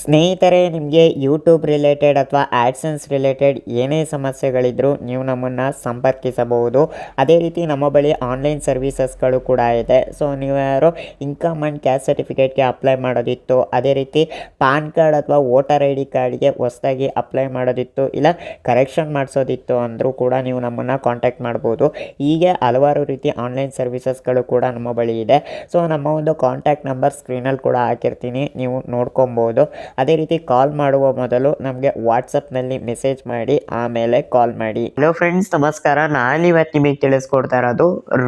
ಸ್ನೇಹಿತರೆ, ನಿಮಗೆ YouTube related ಅಥವಾ ಆ್ಯಡ್ಸೆನ್ಸ್ ರಿಲೇಟೆಡ್ ಏನೇ ಸಮಸ್ಯೆಗಳಿದ್ದರೂ ನೀವು ನಮ್ಮನ್ನು ಸಂಪರ್ಕಿಸಬಹುದು. ಅದೇ ರೀತಿ ನಮ್ಮ ಬಳಿ ಆನ್ಲೈನ್ ಸರ್ವೀಸಸ್ಗಳು ಕೂಡ ಇದೆ. ಸೊ ನೀವು ಯಾರೋ ಇನ್ಕಮ್ ಆ್ಯಂಡ್ ಕ್ಯಾಸ್ಟ್ ಸರ್ಟಿಫಿಕೇಟ್ಗೆ ಅಪ್ಲೈ ಮಾಡೋದಿತ್ತು, ಅದೇ ರೀತಿ ಪಾನ್ ಕಾರ್ಡ್ ಅಥವಾ ವೋಟರ್ ID ಕಾರ್ಡ್ಗೆ ಹೊಸದಾಗಿ ಅಪ್ಲೈ ಮಾಡೋದಿತ್ತು, ಇಲ್ಲ ಕರೆಕ್ಷನ್ ಮಾಡಿಸೋದಿತ್ತು ಅಂದರೂ ಕೂಡ ನೀವು ನಮ್ಮನ್ನು ಕಾಂಟ್ಯಾಕ್ಟ್ ಮಾಡ್ಬೋದು. ಹೀಗೆ ಹಲವಾರು ರೀತಿ ಆನ್ಲೈನ್ ಸರ್ವೀಸಸ್ಗಳು ಕೂಡ ನಮ್ಮ ಬಳಿ ಇದೆ. ಸೊ ನಮ್ಮ ಒಂದು ಕಾಂಟ್ಯಾಕ್ಟ್ ನಂಬರ್ ಸ್ಕ್ರೀನಲ್ಲಿ ಕೂಡ ಹಾಕಿರ್ತೀನಿ, ನೀವು ನೋಡ್ಕೊಬೋದು. ಅದೇ ರೀತಿ ಕಾಲ್ ಮಾಡುವ ಮೊದಲು ನಮಗೆ ವಾಟ್ಸಪ್ನಲ್ಲಿ ಮೆಸೇಜ್ ಮಾಡಿ ಆಮೇಲೆ ಕಾಲ್ ಮಾಡಿ. ಹಲೋ ಫ್ರೆಂಡ್ಸ್, ನಮಸ್ಕಾರ. ನಾನಿವತ್ತು ನಿಮಗೆ ತಿಳಿಸ್ಕೊಡ್ತಾ ಇರೋದು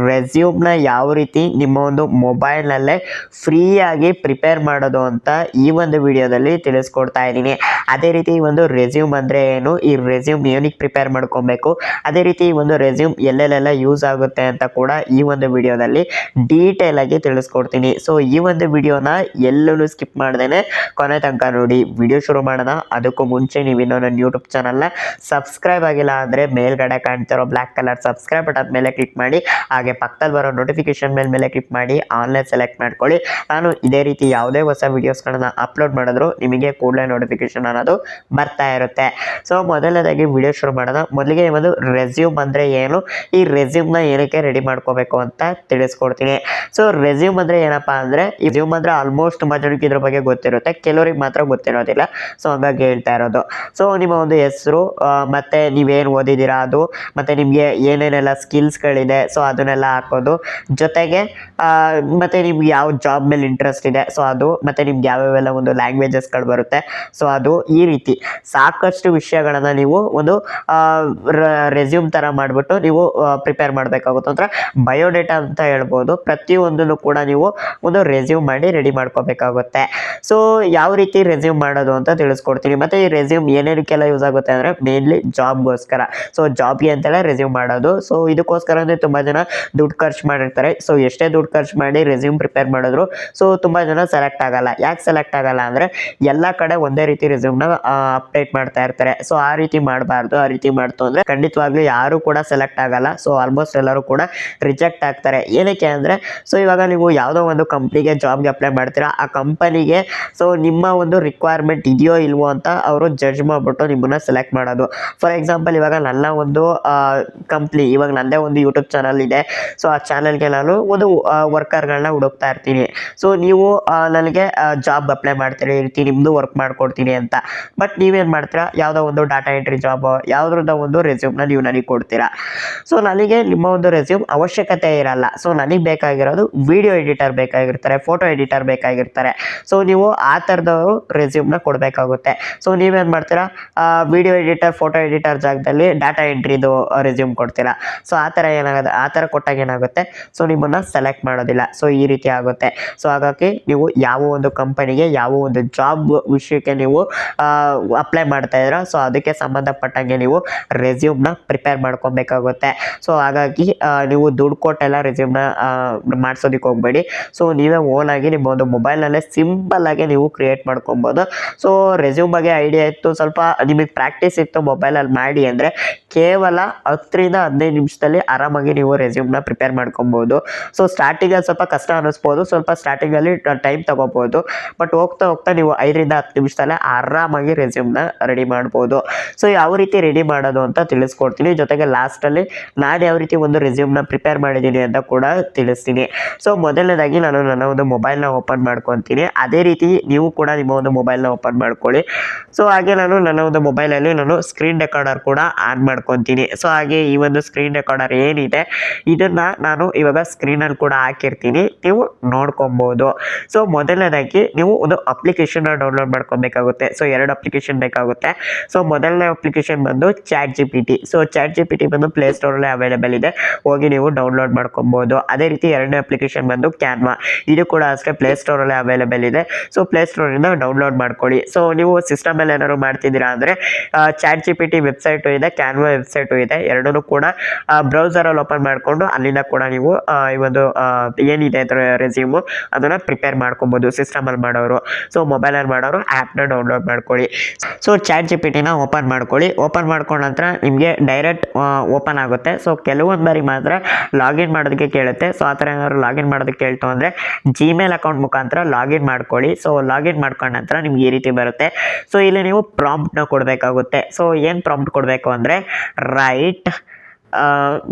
ರೆಸ್ಯೂಮ್ನ ಯಾವ ರೀತಿ ನಿಮ್ಮ ಒಂದು ಮೊಬೈಲ್ನಲ್ಲೇ ಫ್ರೀಯಾಗಿ ಪ್ರಿಪೇರ್ ಮಾಡೋದು ಅಂತ ಈ ಒಂದು ವಿಡಿಯೋದಲ್ಲಿ ತಿಳಿಸ್ಕೊಡ್ತಾ ಇದ್ದೀನಿ. ಅದೇ ರೀತಿ ಈ ಒಂದು ರೆಸ್ಯೂಮ್ ಅಂದರೆ ಏನು, ಈ ರೆಸ್ಯೂಮ್ ಏನಕ್ಕೆ ಪ್ರಿಪೇರ್ ಮಾಡ್ಕೊಬೇಕು, ಅದೇ ರೀತಿ ಈ ಒಂದು ರೆಸ್ಯೂಮ್ ಎಲ್ಲೆಲ್ಲೆಲ್ಲ ಯೂಸ್ ಆಗುತ್ತೆ ಅಂತ ಕೂಡ ಈ ಒಂದು ವಿಡಿಯೋದಲ್ಲಿ ಡೀಟೇಲ್ ಆಗಿ ತಿಳಿಸ್ಕೊಡ್ತೀನಿ. ಸೊ ಈ ಒಂದು ವಿಡಿಯೋನ ಎಲ್ಲೂ ಸ್ಕಿಪ್ ಮಾಡ್ದೇನೆ ಕೊನೆ ತನಕ ನೋಡಿ. ವಿಡಿಯೋ ಶುರು ಮಾಡೋಣ. ಅದಕ್ಕೂ ಮುಂಚೆ ನೀವು ಇನ್ನೂ ನನ್ನ ಯೂಟ್ಯೂಬ್ ಚಾನಲ್ನ ಸಬ್ಸ್ಕ್ರೈಬ್ ಆಗಿಲ್ಲ ಅಂದರೆ ಮೇಲ್ಗಡೆ ಕಾಣ್ತಿರೋ ಬ್ಲ್ಯಾಕ್ ಕಲರ್ ಸಬ್ಸ್ಕ್ರೈಬ್ ಬಟನ್ ಮೇಲೆ ಕ್ಲಿಕ್ ಮಾಡಿ, ಹಾಗೆ ಪಕ್ಕದಲ್ಲಿ ಬರೋ ನೋಟಿಫಿಕೇಶನ್ ಮೇಲೆ ಕ್ಲಿಕ್ ಮಾಡಿ ಆನ್ಲೈನ್ ಸೆಲೆಕ್ಟ್ ಮಾಡ್ಕೊಳ್ಳಿ. ನಾನು ಇದೇ ರೀತಿ ಯಾವುದೇ ಹೊಸ ವಿಡಿಯೋಸ್ಗಳನ್ನ ಅಪ್ಲೋಡ್ ಮಾಡಿದ್ರು ನಿಮಗೆ ಕೂಡಲೇ ನೋಟಿಫಿಕೇಶನ್ ಅನ್ನೋದು ಬರ್ತಾ ಇರುತ್ತೆ. ಸೊ ಮೊದಲನೇದಾಗಿ ವಿಡಿಯೋ ಶುರು ಮಾಡೋಣ. ಮೊದಲಿಗೆ ಒಂದು ರೆಸ್ಯೂಮ್ ಅಂದರೆ ಏನು, ಈ ರೆಸ್ಯೂಮ್ನ ಏನಕ್ಕೆ ರೆಡಿ ಮಾಡ್ಕೋಬೇಕು ಅಂತ ತಿಳಿಸ್ಕೊಡ್ತೀನಿ. ಸೊ ರೆಸ್ಯೂಮ್ ಅಂದರೆ ಏನಪ್ಪ ಅಂದರೆ, ಈ ರೆಸ್ಯೂಮ್ ಅಂದರೆ ಆಲ್ಮೋಸ್ಟ್ ತುಂಬ ಜನಕ್ಕೆ ಇದ್ರ ಬಗ್ಗೆ ಗೊತ್ತಿರುತ್ತೆ, ಕೆಲವರಿಗೆ ಮಾತ್ರ ಗೊತ್ತಿರೋದಿಲ್ಲ. ಸೊ ಹಂಗಾಗಿ ಹೇಳ್ತಾ ಇರೋದು. ಸೊ ನಿಮ್ಮ ಒಂದು ಹೆಸರು, ಮತ್ತು ನೀವೇನು ಓದಿದ್ದೀರಾ ಅದು, ಮತ್ತು ನಿಮಗೆ ಏನೇನೆಲ್ಲ ಸ್ಕಿಲ್ಸ್ಗಳಿದೆ ಸೊ ಅದನ್ನೆಲ್ಲ ಹಾಕೋದು, ಜೊತೆಗೆ ಮತ್ತು ನಿಮ್ಗೆ ಯಾವ ಜಾಬ್ ಮೇಲೆ ಇಂಟ್ರೆಸ್ಟ್ ಇದೆ ಸೊ ಅದು, ಮತ್ತು ನಿಮ್ಗೆ ಯಾವ್ಯಾವೆಲ್ಲ ಒಂದು ಲ್ಯಾಂಗ್ವೇಜಸ್ಗಳು ಬರುತ್ತೆ ಸೊ ಅದು, ಈ ರೀತಿ ಸಾಕಷ್ಟು ವಿಷಯಗಳನ್ನು ನೀವು ಒಂದು ರೆಸ್ಯೂಮ್ ಥರ ಮಾಡಿಬಿಟ್ಟು ನೀವು ಪ್ರಿಪೇರ್ ಮಾಡಬೇಕಾಗುತ್ತೆ. ಅಂದರೆ ಬಯೋಡೇಟಾ ಅಂತ ಹೇಳ್ಬೋದು. ಪ್ರತಿಯೊಂದನ್ನು ಕೂಡ ನೀವು ಒಂದು ರೆಸ್ಯೂಮ್ ಮಾಡಿ ರೆಡಿ ಮಾಡ್ಕೋಬೇಕಾಗುತ್ತೆ. ಸೊ ಯಾವ ರೀತಿ ರೆಸ್ಯೂಮ್ ಮಾಡೋದು ಅಂತ ತಿಳಿಸ್ಕೊಡ್ತೀನಿ. ಮತ್ತು ಈ ರೆಸ್ಯೂಮ್ ಏನೇನಕ್ಕೆಲ್ಲ ಯೂಸ್ ಆಗುತ್ತೆ ಅಂದರೆ ಮೇನ್ಲಿ ಜಾಬ್ಗೋಸ್ಕರ. ಸೊ ಜಾಬ್ಗೆ ಅಂತೆಲ್ಲ ರೆಸ್ಯೂಮ್ ಮಾಡೋದು. ಸೊ ಇದಕ್ಕೋಸ್ಕರನೇ ತುಂಬ ಜನ ದುಡ್ಡು ಖರ್ಚು ಮಾಡಿರ್ತಾರೆ. ಸೊ ಎಷ್ಟೇ ದುಡ್ಡು ಖರ್ಚು ಮಾಡಿ ರೆಸ್ಯೂಮ್ ಪ್ರಿಪೇರ್ ಮಾಡಿದ್ರು ಸೊ ತುಂಬ ಜನ ಸೆಲೆಕ್ಟ್ ಆಗಲ್ಲ. ಯಾಕೆ ಸೆಲೆಕ್ಟ್ ಆಗಲ್ಲ ಅಂದರೆ ಎಲ್ಲ ಕಡೆ ಒಂದೇ ರೀತಿ ರೆಸ್ಯೂಮ್ನ ಅಪ್ಡೇಟ್ ಮಾಡ್ತಾ ಇರ್ತಾರೆ. ಸೊ ಆ ರೀತಿ ಮಾಡಬಾರ್ದು. ಆ ರೀತಿ ಮಾಡ್ತು ಅಂದರೆ ಖಂಡಿತವಾಗ್ಲೂ ಯಾರು ಕೂಡ ಸೆಲೆಕ್ಟ್ ಆಗಲ್ಲ. ಸೊ ಆಲ್ಮೋಸ್ಟ್ ಎಲ್ಲರೂ ಕೂಡ ರಿಜೆಕ್ಟ್ ಆಗ್ತಾರೆ. ಏನಕ್ಕೆ ಅಂದರೆ, ಸೊ ಇವಾಗ ನೀವು ಯಾವುದೋ ಒಂದು ಕಂಪ್ನಿಗೆ ಜಾಬ್ಗೆ ಅಪ್ಲೈ ಮಾಡ್ತೀರಾ, ಆ ಕಂಪನಿಗೆ ಸೊ ನಿಮ್ಮ ಒಂದು ರಿಕ್ವೈರ್ಮೆಂಟ್ ಇದೆಯೋ ಇಲ್ವೋ ಅಂತ ಅವರು ಜಡ್ಜ್ ಮಾಡಿಬಿಟ್ಟು ನಿಮ್ಮನ್ನು ಸೆಲೆಕ್ಟ್ ಮಾಡೋದು. ಫಾರ್ ಎಕ್ಸಾಂಪಲ್, ಇವಾಗ ನನ್ನ ಒಂದು ಕಂಪ್ನಿ, ಇವಾಗ ನನ್ನದೇ ಒಂದು ಯೂಟ್ಯೂಬ್ ಚಾನಲ್ ಇದೆ. ಸೊ ಆ ಚಾನಲ್ಗೆ ನಾನು ಒಂದು ವರ್ಕರ್ಗಳನ್ನ ಹುಡುಕ್ತಾ ಇರ್ತೀನಿ. ಸೊ ನೀವು ನನಗೆ ಜಾಬ್ ಅಪ್ಲೈ ಮಾಡ್ತೀರಿ, ಈ ರೀತಿ ನಿಮ್ಮದು ವರ್ಕ್ ಮಾಡ್ಕೊಡ್ತೀನಿ ಅಂತ. ಬಟ್ ನೀವೇನು ಮಾಡ್ತೀರಾ, ಯಾವುದೋ ಒಂದು ಡಾಟಾ ಎಂಟ್ರಿ ಜಾಬ್, ಯಾವುದ್ರದ ಒಂದು ರೆಸ್ಯೂಮ್ನ ನೀವು ನನಗೆ ಕೊಡ್ತೀರಾ. ಸೊ ನನಗೆ ನಿಮ್ಮ ಒಂದು ರೆಸ್ಯೂಮ್ ಅವಶ್ಯಕತೆ ಇರಲ್ಲ. ಸೊ ನನಗೆ ಬೇಕಾಗಿರೋದು ವಿಡಿಯೋ ಎಡಿಟರ್ ಬೇಕಾಗಿರ್ತಾರೆ, ಫೋಟೋ ಎಡಿಟರ್ ಬೇಕಾಗಿರ್ತಾರೆ. ಸೊ ನೀವು ಆ ಥರದವರು ರೆಸ್ಯೂಮ್ನ ಕೊಡಬೇಕಾಗುತ್ತೆ. ಸೊ ನೀವೇನು ಮಾಡ್ತೀರಾ, ವಿಡಿಯೋ ಎಡಿಟರ್, ಫೋಟೋ ಎಡಿಟರ್ ಜಾಗದಲ್ಲಿ ಡಾಟಾ ಎಂಟ್ರಿದು ರೆಸ್ಯೂಮ್ ಕೊಡ್ತೀರಾ. ಸೊ ಆ ಥರ ಏನಾಗುತ್ತೆ, ಆ ಥರ ಕೊಟ್ಟಾಗ ಏನಾಗುತ್ತೆ, ಸೊ ನಿಮ್ಮನ್ನು ಸೆಲೆಕ್ಟ್ ಮಾಡೋದಿಲ್ಲ. ಸೊ ಈ ರೀತಿ ಆಗುತ್ತೆ. ಸೊ ಹಾಗಾಗಿ ನೀವು ಯಾವ ಒಂದು ಕಂಪನಿಗೆ, ಯಾವ ಒಂದು ಜಾಬ್ ವಿಷಯಕ್ಕೆ ನೀವು ಅಪ್ಲೈ ಮಾಡ್ತಾ ಇದ್ದೀರಾ ಸೊ ಅದಕ್ಕೆ ಸಂಬಂಧಪಟ್ಟಂಗೆ ನೀವು ರೆಸ್ಯೂಮ್ನ ಪ್ರಿಪೇರ್ ಮಾಡ್ಕೊಬೇಕಾಗುತ್ತೆ. ಸೊ ಹಾಗಾಗಿ ನೀವು ದುಡ್ಡು ಕೊಟ್ಟೆಲ್ಲ ರೆಸ್ಯೂಮ್ನ ಮಾಡಿಸೋದಕ್ಕೆ ಹೋಗಬೇಡಿ. ಸೊ ನೀವೇ ಓನಾಗಿ ನಿಮ್ಮ ಒಂದು ಮೊಬೈಲ್ನಲ್ಲೇ ಸಿಂಪಲ್ಲಾಗಿ ನೀವು ಕ್ರಿಯೇಟ್ ಮಾಡ್ಕೊಬೋದು. ಸೊ ರೆಸ್ಯೂಮ್ ಬಗ್ಗೆ ಐಡಿಯಾ ಇತ್ತು, ಸ್ವಲ್ಪ ನಿಮಗೆ ಪ್ರಾಕ್ಟೀಸ್ ಇತ್ತು ಮೊಬೈಲಲ್ಲಿ ಮಾಡಿ ಅಂದರೆ ಕೇವಲ 10-15 ನಿಮಿಷದಲ್ಲಿ ಆರಾಮಾಗಿ ನೀವು ರೆಸ್ಯೂಮ್ನ ಪ್ರಿಪೇರ್ ಮಾಡ್ಕೊಬೋದು. ಸೊ ಸ್ಟಾರ್ಟಿಂಗಲ್ಲಿ ಸ್ವಲ್ಪ ಕಷ್ಟ ಅನ್ನಿಸ್ಬೋದು, ಸ್ವಲ್ಪ ಸ್ಟಾರ್ಟಿಂಗಲ್ಲಿ ಟೈಮ್ ತೊಗೋಬೋದು. ಬಟ್ ಹೋಗ್ತಾ ಹೋಗ್ತಾ ನೀವು 5-10 ನಿಮಿಷದಲ್ಲೇ ಆರಾಮಾಗಿ ರೆಸ್ಯೂಮ್ನ ರೆಡಿ ಮಾಡ್ಬೋದು. ಸೊ ಯಾವ ರೀತಿ ರೆಡಿ ಮಾಡೋದು ಅಂತ ತಿಳಿಸ್ಕೊಡ್ತೀನಿ. ಜೊತೆಗೆ ಲಾಸ್ಟಲ್ಲಿ ನಾನು ಯಾವ ರೀತಿ ಒಂದು ರೆಸ್ಯೂಮ್ನ ಪ್ರಿಪೇರ್ ಮಾಡಿದ್ದೀನಿ ಅಂತ ಕೂಡ ತಿಳಿಸ್ತೀನಿ. ಸೊ ಮೊದಲನೇದಾಗಿ ನಾನು ನನ್ನ ಒಂದು ಮೊಬೈಲ್ನ ಓಪನ್ ಮಾಡ್ಕೊತೀನಿ. ಅದೇ ರೀತಿ ನೀವು ಕೂಡ ನಿಮ್ಮ ಒಂದು ಮೊಬೈಲ್ನ ಓಪನ್ ಮಾಡ್ಕೊಳ್ಳಿ. ಸೊ ಹಾಗೆ ನಾನು ನನ್ನ ಒಂದು ಮೊಬೈಲಲ್ಲಿ ನಾನು ಸ್ಕ್ರೀನ್ ರೆಕಾರ್ಡರ್ ಕೂಡ ಆನ್ ಮಾಡ್ಕೊತೀನಿ. ಸೊ ಹಾಗೆ ಈ ಒಂದು ಸ್ಕ್ರೀನ್ ರೆಕಾರ್ಡರ್ ಏನಿದೆ ಇದನ್ನು ನಾನು ಇವಾಗ ಸ್ಕ್ರೀನಲ್ಲಿ ಕೂಡ ಹಾಕಿರ್ತೀನಿ, ನೀವು ನೋಡ್ಕೊಬೋದು. ಸೊ ಮೊದಲನೇದಾಗಿ ನೀವು ಒಂದು ಅಪ್ಲಿಕೇಶನ್ನ ಡೌನ್ಲೋಡ್ ಮಾಡ್ಕೊಬೇಕಾಗುತ್ತೆ. ಸೊ 2 ಅಪ್ಲಿಕೇಶನ್ ಬೇಕಾಗುತ್ತೆ. ಸೊ ಮೊದಲನೇ ಅಪ್ಲಿಕೇಶನ್ ಬಂದು ChatGPT. ಸೊ ChatGPT ಬಂದು ಪ್ಲೇಸ್ಟೋರಲ್ಲೇ ಅವೈಲೇಬಲ್ ಇದೆ, ಹೋಗಿ ನೀವು ಡೌನ್ಲೋಡ್ ಮಾಡ್ಕೊಬೋದು. ಅದೇ ರೀತಿ 2ನೇ ಅಪ್ಲಿಕೇಶನ್ ಬಂದು ಕ್ಯಾನ್ವಾ. ಇದು ಕೂಡ ಅಷ್ಟೇ ಪ್ಲೇಸ್ಟೋರಲ್ಲೇ ಅವೈಲೇಬಲ್ ಇದೆ. ಸೊ ಪ್ಲೇಸ್ಟೋರಿಂದ ಡೌನ್ಲೋಡ್ ಮಾಡ್ಕೊಳ್ಳಿ. ಸೊ ನೀವು ಸಿಸ್ಟಮಲ್ಲಿ ಏನಾದ್ರು ಮಾಡ್ತಿದ್ದೀರಾ ಅಂದರೆ ChatGPT ವೆಬ್ಸೈಟು ಇದೆ, ಕ್ಯಾನ್ವಾ ವೆಬ್ಸೈಟು ಇದೆ. ಎರಡೂ ಕೂಡ ಬ್ರೌಸರಲ್ಲಿ ಓಪನ್ ಮಾಡಿಕೊಂಡು ಅಲ್ಲಿಂದ ಕೂಡ ನೀವು ಈ ಒಂದು ಏನಿದೆ ರೆಸ್ಯೂಮು ಅದನ್ನು ಪ್ರಿಪೇರ್ ಮಾಡ್ಕೊಬೋದು ಸಿಸ್ಟಮಲ್ಲಿ ಮಾಡೋರು. ಸೊ ಮೊಬೈಲಲ್ಲಿ ಮಾಡೋರು ಆ್ಯಪ್ನ ಡೌನ್ಲೋಡ್ ಮಾಡ್ಕೊಳ್ಳಿ. ಸೊ ChatGPTನ ಓಪನ್ ಮಾಡ್ಕೊಳ್ಳಿ. ಓಪನ್ ಮಾಡ್ಕೊಂಡ ನಂತರ ನಿಮಗೆ ಡೈರೆಕ್ಟ್ ಓಪನ್ ಆಗುತ್ತೆ. ಸೊ ಕೆಲವೊಂದು ಬಾರಿ ಮಾತ್ರ ಲಾಗಿನ್ ಮಾಡೋದಕ್ಕೆ ಕೇಳುತ್ತೆ. ಸೊ ಆ ಥರ ಏನಾದ್ರು ಲಾಗಿನ್ ಮಾಡೋದಕ್ಕೆ ಕೇಳ್ತು ಅಂದರೆ ಜಿಮೇಲ್ ಅಕೌಂಟ್ ಮುಖಾಂತರ ಲಾಗಿನ್ ಮಾಡ್ಕೊಳ್ಳಿ. ಸೊ ಲಾಗಿನ್ ಮಾಡ್ಕೊಂಡ ನಂತರ ನಂತರ ನಿಮ್ಗೆ ಈ ರೀತಿ ಬರುತ್ತೆ. ಸೊ ಇಲ್ಲಿ ನೀವು ಪ್ರಾಂಪ್ಟ್ನ ಕೊಡಬೇಕಾಗುತ್ತೆ. ಸೊ ಏನು ಪ್ರಾಂಪ್ಟ್ ಕೊಡಬೇಕು ಅಂದರೆ ರೈಟ್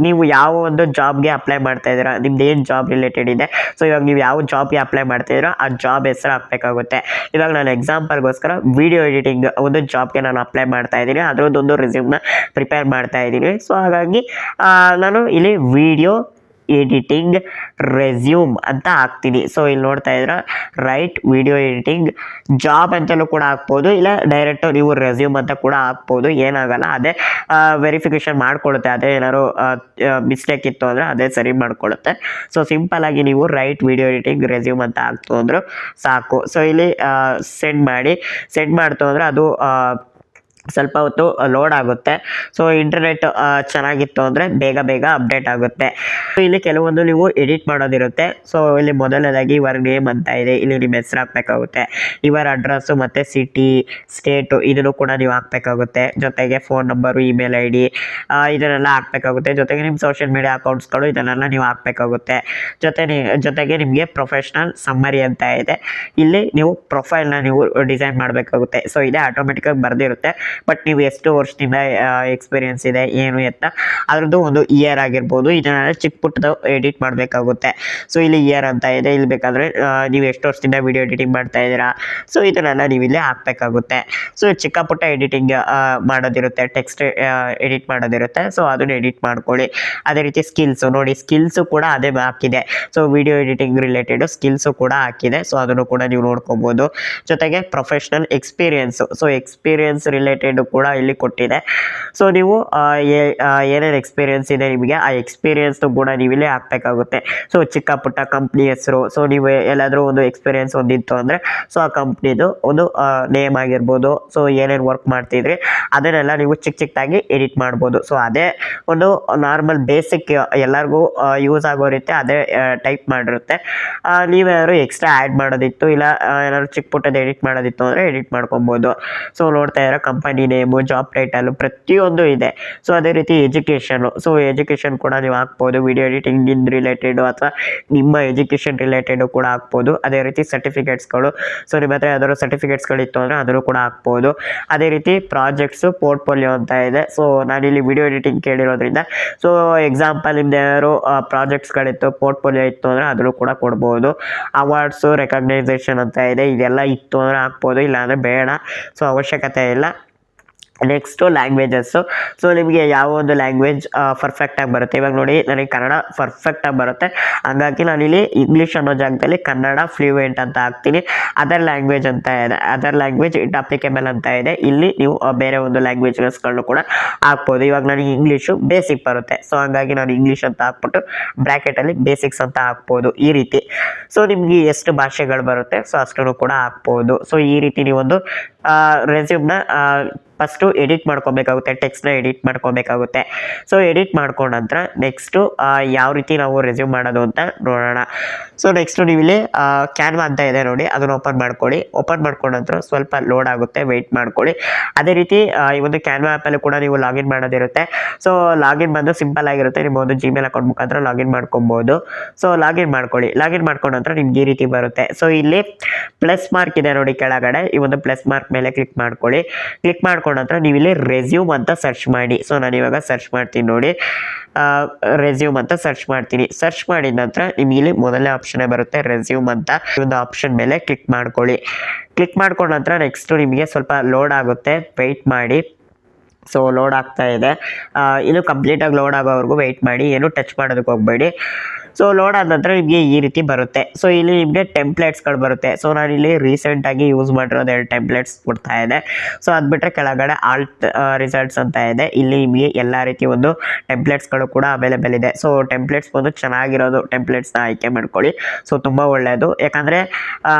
ನೀವು ಯಾವ ಒಂದು ಜಾಬ್ಗೆ ಅಪ್ಲೈ ಮಾಡ್ತಾ ಇದ್ದೀರಾ, ನಿಮ್ದು ಏನು ಜಾಬ್ ರಿಲೇಟೆಡ್ ಇದೆ. ಸೊ ಇವಾಗ ನೀವು ಯಾವ ಜಾಬ್ಗೆ ಅಪ್ಲೈ ಮಾಡ್ತಿದ್ದೀರೋ ಆ ಜಾಬ್ ಹೆಸರು ಹಾಕಬೇಕಾಗುತ್ತೆ. ಇವಾಗ ನಾನು ಎಕ್ಸಾಂಪಲ್ಗೋಸ್ಕರ ವಿಡಿಯೋ ಎಡಿಟಿಂಗ್ ಒಂದು ಜಾಬ್ಗೆ ನಾನು ಅಪ್ಲೈ ಮಾಡ್ತಾ ಇದ್ದೀನಿ, ಅದರದ್ದೊಂದು ರೆಸ್ಯೂಮ್ನ ಪ್ರಿಪೇರ್ ಮಾಡ್ತಾ ಇದ್ದೀನಿ. ಸೊ ಹಾಗಾಗಿ ನಾನು ಇಲ್ಲಿ ವಿಡಿಯೋ ಎಡಿಟಿಂಗ್ ರೆಸ್ಯೂಮ್ ಅಂತ ಹಾಕ್ತೀನಿ. ಸೊ ಇಲ್ಲಿ ನೋಡ್ತಾ ಇದ್ರೆ ರೈಟ್ ವಿಡಿಯೋ ಎಡಿಟಿಂಗ್ ಜಾಬ್ ಅಂತಲೂ ಕೂಡ ಹಾಕ್ಬೋದು, ಇಲ್ಲ ಡೈರೆಕ್ಟು ನೀವು ರೆಸ್ಯೂಮ್ ಅಂತ ಕೂಡ ಹಾಕ್ಬೋದು, ಏನಾಗಲ್ಲ. ಅದೇ ವೆರಿಫಿಕೇಷನ್ ಮಾಡ್ಕೊಳ್ಳುತ್ತೆ. ಅದೇ ಏನಾದ್ರು ಮಿಸ್ಟೇಕ್ ಇತ್ತು ಅಂದರೆ ಅದೇ ಸರಿ ಮಾಡ್ಕೊಳ್ಳುತ್ತೆ. ಸೊ ಸಿಂಪಲ್ಲಾಗಿ ನೀವು ರೈಟ್ ವಿಡಿಯೋ ಎಡಿಟಿಂಗ್ ರೆಸ್ಯೂಮ್ ಅಂತ ಹಾಕ್ತು ಅಂದರೂ ಸಾಕು. ಸೊ ಇಲ್ಲಿ ಸೆಂಡ್ ಮಾಡ್ತು ಅಂದರೆ ಅದು ಸ್ವಲ್ಪ ಹೊತ್ತು ಲೋಡ್ ಆಗುತ್ತೆ. ಸೊ ಇಂಟರ್ನೆಟ್ ಚೆನ್ನಾಗಿತ್ತು ಅಂದರೆ ಬೇಗ ಅಪ್ಡೇಟ್ ಆಗುತ್ತೆ. ಸೊ ಇಲ್ಲಿ ಕೆಲವೊಂದು ನೀವು ಎಡಿಟ್ ಮಾಡೋದಿರುತ್ತೆ. ಸೊ ಇಲ್ಲಿ ಮೊದಲನೇದಾಗಿ ಇವರ ನೇಮ್ ಅಂತ ಇದೆ, ಇಲ್ಲಿ ನಿಮ್ಮ ಹೆಸರು ಹಾಕಬೇಕಾಗುತ್ತೆ. ಇವರ ಅಡ್ರೆಸ್ಸು ಮತ್ತು ಸಿಟಿ, ಸ್ಟೇಟು ಇದನ್ನು ಕೂಡ ನೀವು ಹಾಕಬೇಕಾಗುತ್ತೆ. ಜೊತೆಗೆ ಫೋನ್ ನಂಬರು, ಇಮೇಲ್ ID ಇದನ್ನೆಲ್ಲ ಹಾಕಬೇಕಾಗುತ್ತೆ. ಜೊತೆಗೆ ನಿಮ್ಮ ಸೋಷಿಯಲ್ ಮೀಡಿಯಾ ಅಕೌಂಟ್ಸ್ಗಳು ಇದನ್ನೆಲ್ಲ ನೀವು ಹಾಕಬೇಕಾಗುತ್ತೆ. ಜೊತೆಗೆ ನಿಮಗೆ ಪ್ರೊಫೆಷ್ನಲ್ ಸಮ್ಮರಿ ಅಂತ ಇದೆ, ಇಲ್ಲಿ ನೀವು ಪ್ರೊಫೈಲ್ನ ನೀವು ಡಿಸೈನ್ ಮಾಡಬೇಕಾಗುತ್ತೆ. ಸೊ ಇದೇ ಆಟೋಮೆಟಿಕಾಗಿ ಬರೆದಿರುತ್ತೆ. ಬಟ್ ನೀವು ಎಷ್ಟು ವರ್ಷದಿಂದ ಎಕ್ಸ್ಪೀರಿಯನ್ಸ್ ಇದೆ ಏನು ಎತ್ತ ಅದರದ್ದು ಒಂದು ಇಯರ್ ಆಗಿರ್ಬೋದು, ಇದನ್ನೆಲ್ಲ ಚಿಕ್ಕ ಪುಟ್ಟದ ಎಡಿಟ್ ಮಾಡಬೇಕಾಗುತ್ತೆ. ಸೊ ಇಲ್ಲಿ ಇಯರ್ ಅಂತ ಇದೆ, ಇಲ್ಲಿ ಬೇಕಾದರೆ ನೀವು ಎಷ್ಟು ವರ್ಷದಿಂದ ವಿಡಿಯೋ ಎಡಿಟಿಂಗ್ ಮಾಡ್ತಾ ಇದ್ದೀರಾ, ಸೊ ಇದನ್ನೆಲ್ಲ ನೀವು ಇಲ್ಲಿ ಹಾಕಬೇಕಾಗುತ್ತೆ. ಸೊ ಚಿಕ್ಕ ಪುಟ್ಟ ಎಡಿಟಿಂಗ್ ಮಾಡೋದಿರುತ್ತೆ, ಟೆಕ್ಸ್ಟ್ ಎಡಿಟ್ ಮಾಡೋದಿರುತ್ತೆ. ಸೊ ಅದನ್ನು ಎಡಿಟ್ ಮಾಡ್ಕೊಳ್ಳಿ. ಅದೇ ರೀತಿ ಸ್ಕಿಲ್ಸು ನೋಡಿ, ಸ್ಕಿಲ್ಸು ಕೂಡ ಅದೇ ಹಾಕಿದೆ. So video editing related skills ಕೂಡ ಹಾಕಿದೆ. ಸೊ ಅದನ್ನು ಕೂಡ ನೀವು ನೋಡ್ಕೊಬೋದು. ಜೊತೆಗೆ professional experience, so experience related ಕೂಡ ಇಲ್ಲಿ ಕೊಟ್ಟಿದೆ. ಸೊ ನೀವು ಏನೇನು ಎಕ್ಸ್ಪೀರಿಯನ್ಸ್ ಇದೆ ನಿಮಗೆ ಆ ಎಕ್ಸ್ಪೀರಿಯನ್ಸ್ ಕೂಡ ನೀವು ಇಲ್ಲಿ ಹಾಕಬೇಕಾಗುತ್ತೆ. ಸೊ ಚಿಕ್ಕ ಪುಟ್ಟ ಕಂಪ್ನಿ ಹೆಸರು, ಸೊ ನೀವು ಎಲ್ಲಾದರೂ ಒಂದು ಎಕ್ಸ್ಪೀರಿಯನ್ಸ್ ಹೊಂದಿತ್ತು ಅಂದರೆ ಸೊ ಆ ಕಂಪ್ನಿದು ಒಂದು ನೇಮ್ ಆಗಿರ್ಬೋದು, ಸೊ ಏನೇನು ವರ್ಕ್ ಮಾಡ್ತಿದ್ರಿ ಅದನ್ನೆಲ್ಲ ನೀವು ಚಿಕ್ಕದಾಗಿ ಎಡಿಟ್ ಮಾಡ್ಬೋದು. ಸೊ ಅದೇ ಒಂದು ನಾರ್ಮಲ್ ಬೇಸಿಕ್ ಎಲ್ಲರಿಗೂ ಯೂಸ್ ಆಗೋ ರೀತಿ ಅದೇ ಟೈಪ್ ಮಾಡಿರುತ್ತೆ. ನೀವೇನಾದ್ರು ಎಕ್ಸ್ಟ್ರಾ ಆ್ಯಡ್ ಮಾಡೋದಿತ್ತು, ಇಲ್ಲ ಏನಾದ್ರು ಚಿಕ್ಕ ಪುಟ್ಟದ ಎಡಿಟ್ ಮಾಡೋದಿತ್ತು ಅಂದರೆ ಎಡಿಟ್ ಮಾಡ್ಕೊಬೋದು. ಸೊ ನೋಡ್ತಾ ಇರೋ ಕಂಪನಿ ನೇಮು, ಜಾಬ್ ಟೈಟಲು ಪ್ರತಿಯೊಂದು ಇದೆ. ಸೊ ಅದೇ ರೀತಿ ಎಜುಕೇಷನು, ಸೊ ಎಜುಕೇಷನ್ ಕೂಡ ನೀವು ಹಾಕ್ಬೋದು. ವಿಡಿಯೋ ಎಡಿಟಿಂಗ್ ರಿಲೇಟೆಡು ಅಥವಾ ನಿಮ್ಮ ಎಜುಕೇಷನ್ ರಿಲೇಟೆಡು ಕೂಡ ಹಾಕ್ಬೋದು. ಅದೇ ರೀತಿ ಸರ್ಟಿಫಿಕೇಟ್ಸ್ಗಳು, ಸೊ ನಿಮ್ಮ ಹತ್ರ ಯಾವ್ದಾದ್ರು ಸರ್ಟಿಫಿಕೇಟ್ಸ್ಗಳಿತ್ತು ಅಂದರೆ ಅದನ್ನು ಕೂಡ ಹಾಕ್ಬೋದು. ಅದೇ ರೀತಿ ಪ್ರಾಜೆಕ್ಟ್ಸು, ಪೋರ್ಟ್ಫೋಲಿಯೋ ಅಂತ ಇದೆ. ಸೊ ನಾನಿಲ್ಲಿ ವಿಡಿಯೋ ಎಡಿಟಿಂಗ್ ಕೇಳಿರೋದ್ರಿಂದ ಸೊ ಎಕ್ಸಾಂಪಲ್ ನಿಮ್ದು ಏನಾದ್ರು ಪ್ರಾಜೆಕ್ಟ್ಸ್ಗಳಿತ್ತು, ಪೋರ್ಟ್ಫೋಲಿಯೋ ಇತ್ತು ಅಂದರೆ ಅದನ್ನು ಕೂಡ ಕೊಡ್ಬೋದು. ಅವಾರ್ಡ್ಸು, ರೆಕಗ್ನೈಸೇಷನ್ ಅಂತ ಇದೆ, ಇದೆಲ್ಲ ಇತ್ತು ಅಂದರೆ ಹಾಕ್ಬೋದು, ಇಲ್ಲಾಂದರೆ ಬೇಡ. ಸೊ ಅವಶ್ಯಕತೆ ಇಲ್ಲ. ನೆಕ್ಸ್ಟು ಲ್ಯಾಂಗ್ವೇಜಸ್ಸು, ಸೊ ನಿಮಗೆ ಯಾವ ಒಂದು ಲ್ಯಾಂಗ್ವೇಜ್ ಪರ್ಫೆಕ್ಟಾಗಿ ಬರುತ್ತೆ. ಇವಾಗ ನೋಡಿ ನನಗೆ ಕನ್ನಡ ಪರ್ಫೆಕ್ಟಾಗಿ ಬರುತ್ತೆ, ಹಾಗಾಗಿ ನಾನಿಲ್ಲಿ ಇಂಗ್ಲೀಷ್ ಅನ್ನೋ ಜಾಗದಲ್ಲಿ ಕನ್ನಡ ಫ್ಲೂಯೆಂಟ್ ಅಂತ ಹಾಕ್ತೀನಿ. ಅದರ್ ಲ್ಯಾಂಗ್ವೇಜ್ ಅಂತ ಇದೆ, ಅದರ್ ಲ್ಯಾಂಗ್ವೇಜ್ ಇಟ್ ಅಪ್ಲಿಕೇಬಲ್ ಅಂತ ಇದೆ, ಇಲ್ಲಿ ನೀವು ಬೇರೆ ಒಂದು ಲ್ಯಾಂಗ್ವೇಜ್ಗಳನ್ನು ಕೂಡ ಹಾಕ್ಬೋದು. ಇವಾಗ ನನಗೆ ಇಂಗ್ಲೀಷು ಬೇಸಿಕ್ ಬರುತ್ತೆ, ಸೊ ಹಾಗಾಗಿ ನಾನು ಇಂಗ್ಲೀಷ್ ಅಂತ ಹಾಕ್ಬಿಟ್ಟು ಬ್ರ್ಯಾಕೆಟಲ್ಲಿ ಬೇಸಿಕ್ಸ್ ಅಂತ ಹಾಕ್ಬೋದು ಈ ರೀತಿ. ಸೊ ನಿಮಗೆ ಎಷ್ಟು ಭಾಷೆಗಳು ಬರುತ್ತೆ ಸೊ ಅಷ್ಟನ್ನು ಕೂಡ ಹಾಕ್ಬೋದು. ಸೊ ಈ ರೀತಿ ನೀವೊಂದು ರೆಸ್ಯೂಮ್ನ ಫಸ್ಟು ಎಡಿಟ್ ಮಾಡ್ಕೊಬೇಕಾಗುತ್ತೆ, ಟೆಕ್ಸ್ಟ್ನ ಎಡಿಟ್ ಮಾಡ್ಕೊಬೇಕಾಗುತ್ತೆ. ಸೊ ಎಡಿಟ್ ಮಾಡ್ಕೊಂಡ ನಂತರ ನೆಕ್ಸ್ಟು ಯಾವ ರೀತಿ ನಾವು ರೆಸ್ಯೂಮ್ ಮಾಡೋದು ಅಂತ ನೋಡೋಣ. ಸೊ ನೆಕ್ಸ್ಟು ನೀವು ಇಲ್ಲಿ ಕ್ಯಾನ್ವಾ ಅಂತ ಇದೆ ನೋಡಿ, ಅದನ್ನು ಓಪನ್ ಮಾಡ್ಕೊಳ್ಳಿ. ಓಪನ್ ಮಾಡ್ಕೊಂಡ ನಂತರ ಸ್ವಲ್ಪ ಲೋಡ್ ಆಗುತ್ತೆ, ವೆಯ್ಟ್ ಮಾಡ್ಕೊಳ್ಳಿ. ಅದೇ ರೀತಿ ಈ ಒಂದು ಕ್ಯಾನ್ವಾ ಆ್ಯಪಲ್ಲಿ ಕೂಡ ನೀವು ಲಾಗಿನ್ ಮಾಡೋದಿರುತ್ತೆ. ಸೊ ಲಾಗಿನ್ ಬಂದು ಸಿಂಪಲ್ ಆಗಿರುತ್ತೆ, ನಿಮ್ಮ ಒಂದು ಜಿಮೇಲ್ ಅಕೌಂಟ್ ಮುಖಾಂತರ ಲಾಗಿನ್ ಮಾಡ್ಕೊಬೋದು. ಸೊ ಲಾಗಿನ್ ಮಾಡ್ಕೊಳ್ಳಿ. ಲಾಗಿನ್ ಮಾಡ್ಕೊಂಡ ನಂತರ ನಿಮ್ಗೆ ಈ ರೀತಿ ಬರುತ್ತೆ. ಸೊ ಇಲ್ಲಿ ಪ್ಲಸ್ ಮಾರ್ಕ್ ಇದೆ ನೋಡಿ ಕೆಳಗಡೆ, ಈ ಒಂದು ಪ್ಲಸ್ ಮಾರ್ಕ್ ಮೇಲೆ ಕ್ಲಿಕ್ ಮಾಡ್ಕೊಳ್ಳಿ. ಕ್ಲಿಕ್ ಮಾಡ್ಕೊಂಡ ನಂತರ ನೀವು ಇಲ್ಲಿ ರೆಸ್ಯೂಮ್ ಅಂತ ಸರ್ಚ್ ಮಾಡಿ. ಸೊ ನಾನು ಇವಾಗ ಸರ್ಚ್ ಮಾಡ್ತೀನಿ ನೋಡಿ, ರೆಸ್ಯೂಮ್ ಅಂತ ಸರ್ಚ್ ಮಾಡ್ತೀನಿ. ಸರ್ಚ್ ಮಾಡಿದ ನಂತರ ನಿಮ್ಗೆ ಇಲ್ಲಿ ಮೊದಲನೇ ಆಪ್ಷನ್ನೇ ಬರುತ್ತೆ ರೆಸ್ಯೂಮ್ ಅಂತ, ಈ ಒಂದು ಆಪ್ಷನ್ ಮೇಲೆ ಕ್ಲಿಕ್ ಮಾಡ್ಕೊಳ್ಳಿ. ಕ್ಲಿಕ್ ಮಾಡ್ಕೊಂಡ ನಂತರ ನೆಕ್ಸ್ಟು ನಿಮಗೆ ಸ್ವಲ್ಪ ಲೋಡ್ ಆಗುತ್ತೆ, ವೆಯ್ಟ್ ಮಾಡಿ. ಸೊ ಲೋಡ್ ಆಗ್ತಾ ಇದೆ, ಇದು ಕಂಪ್ಲೀಟಾಗಿ ಲೋಡ್ ಆಗೋವರೆಗೂ ವೆಯ್ಟ್ ಮಾಡಿ, ಏನು ಟಚ್ ಮಾಡೋದಕ್ಕೆ ಹೋಗಬೇಡಿ. ಸೊ ಲೋಡ್ ಆದ ನಂತರ ನಿಮಗೆ ಈ ರೀತಿ ಬರುತ್ತೆ. ಸೊ ಇಲ್ಲಿ ನಿಮಗೆ ಟೆಂಪ್ಲೇಟ್ಸ್ಗಳು ಬರುತ್ತೆ. ಸೊ ನಾನಿಲ್ಲಿ ರೀಸೆಂಟಾಗಿ ಯೂಸ್ ಮಾಡಿರೋದು 2 ಟೆಂಪ್ಲೇಟ್ಸ್ ಕೊಡ್ತಾ ಇದೆ. ಸೊ ಅದು ಬಿಟ್ಟರೆ ಕೆಳಗಡೆ ಆಲ್ಟ್ ರಿಸಲ್ಟ್ಸ್ ಅಂತ ಇದೆ, ಇಲ್ಲಿ ನಿಮಗೆ ಎಲ್ಲ ರೀತಿ ಒಂದು ಟೆಂಪ್ಲೇಟ್ಸ್ಗಳು ಕೂಡ ಅವೈಲೇಬಲ್ ಇದೆ. ಸೊ ಟೆಂಪ್ಲೇಟ್ಸ್ ಬಂದು ಚೆನ್ನಾಗಿರೋದು ಟೆಂಪ್ಲೇಟ್ಸ್ನ ಆಯ್ಕೆ ಮಾಡ್ಕೊಳ್ಳಿ. ಸೊ ತುಂಬ ಒಳ್ಳೆಯದು, ಯಾಕಂದರೆ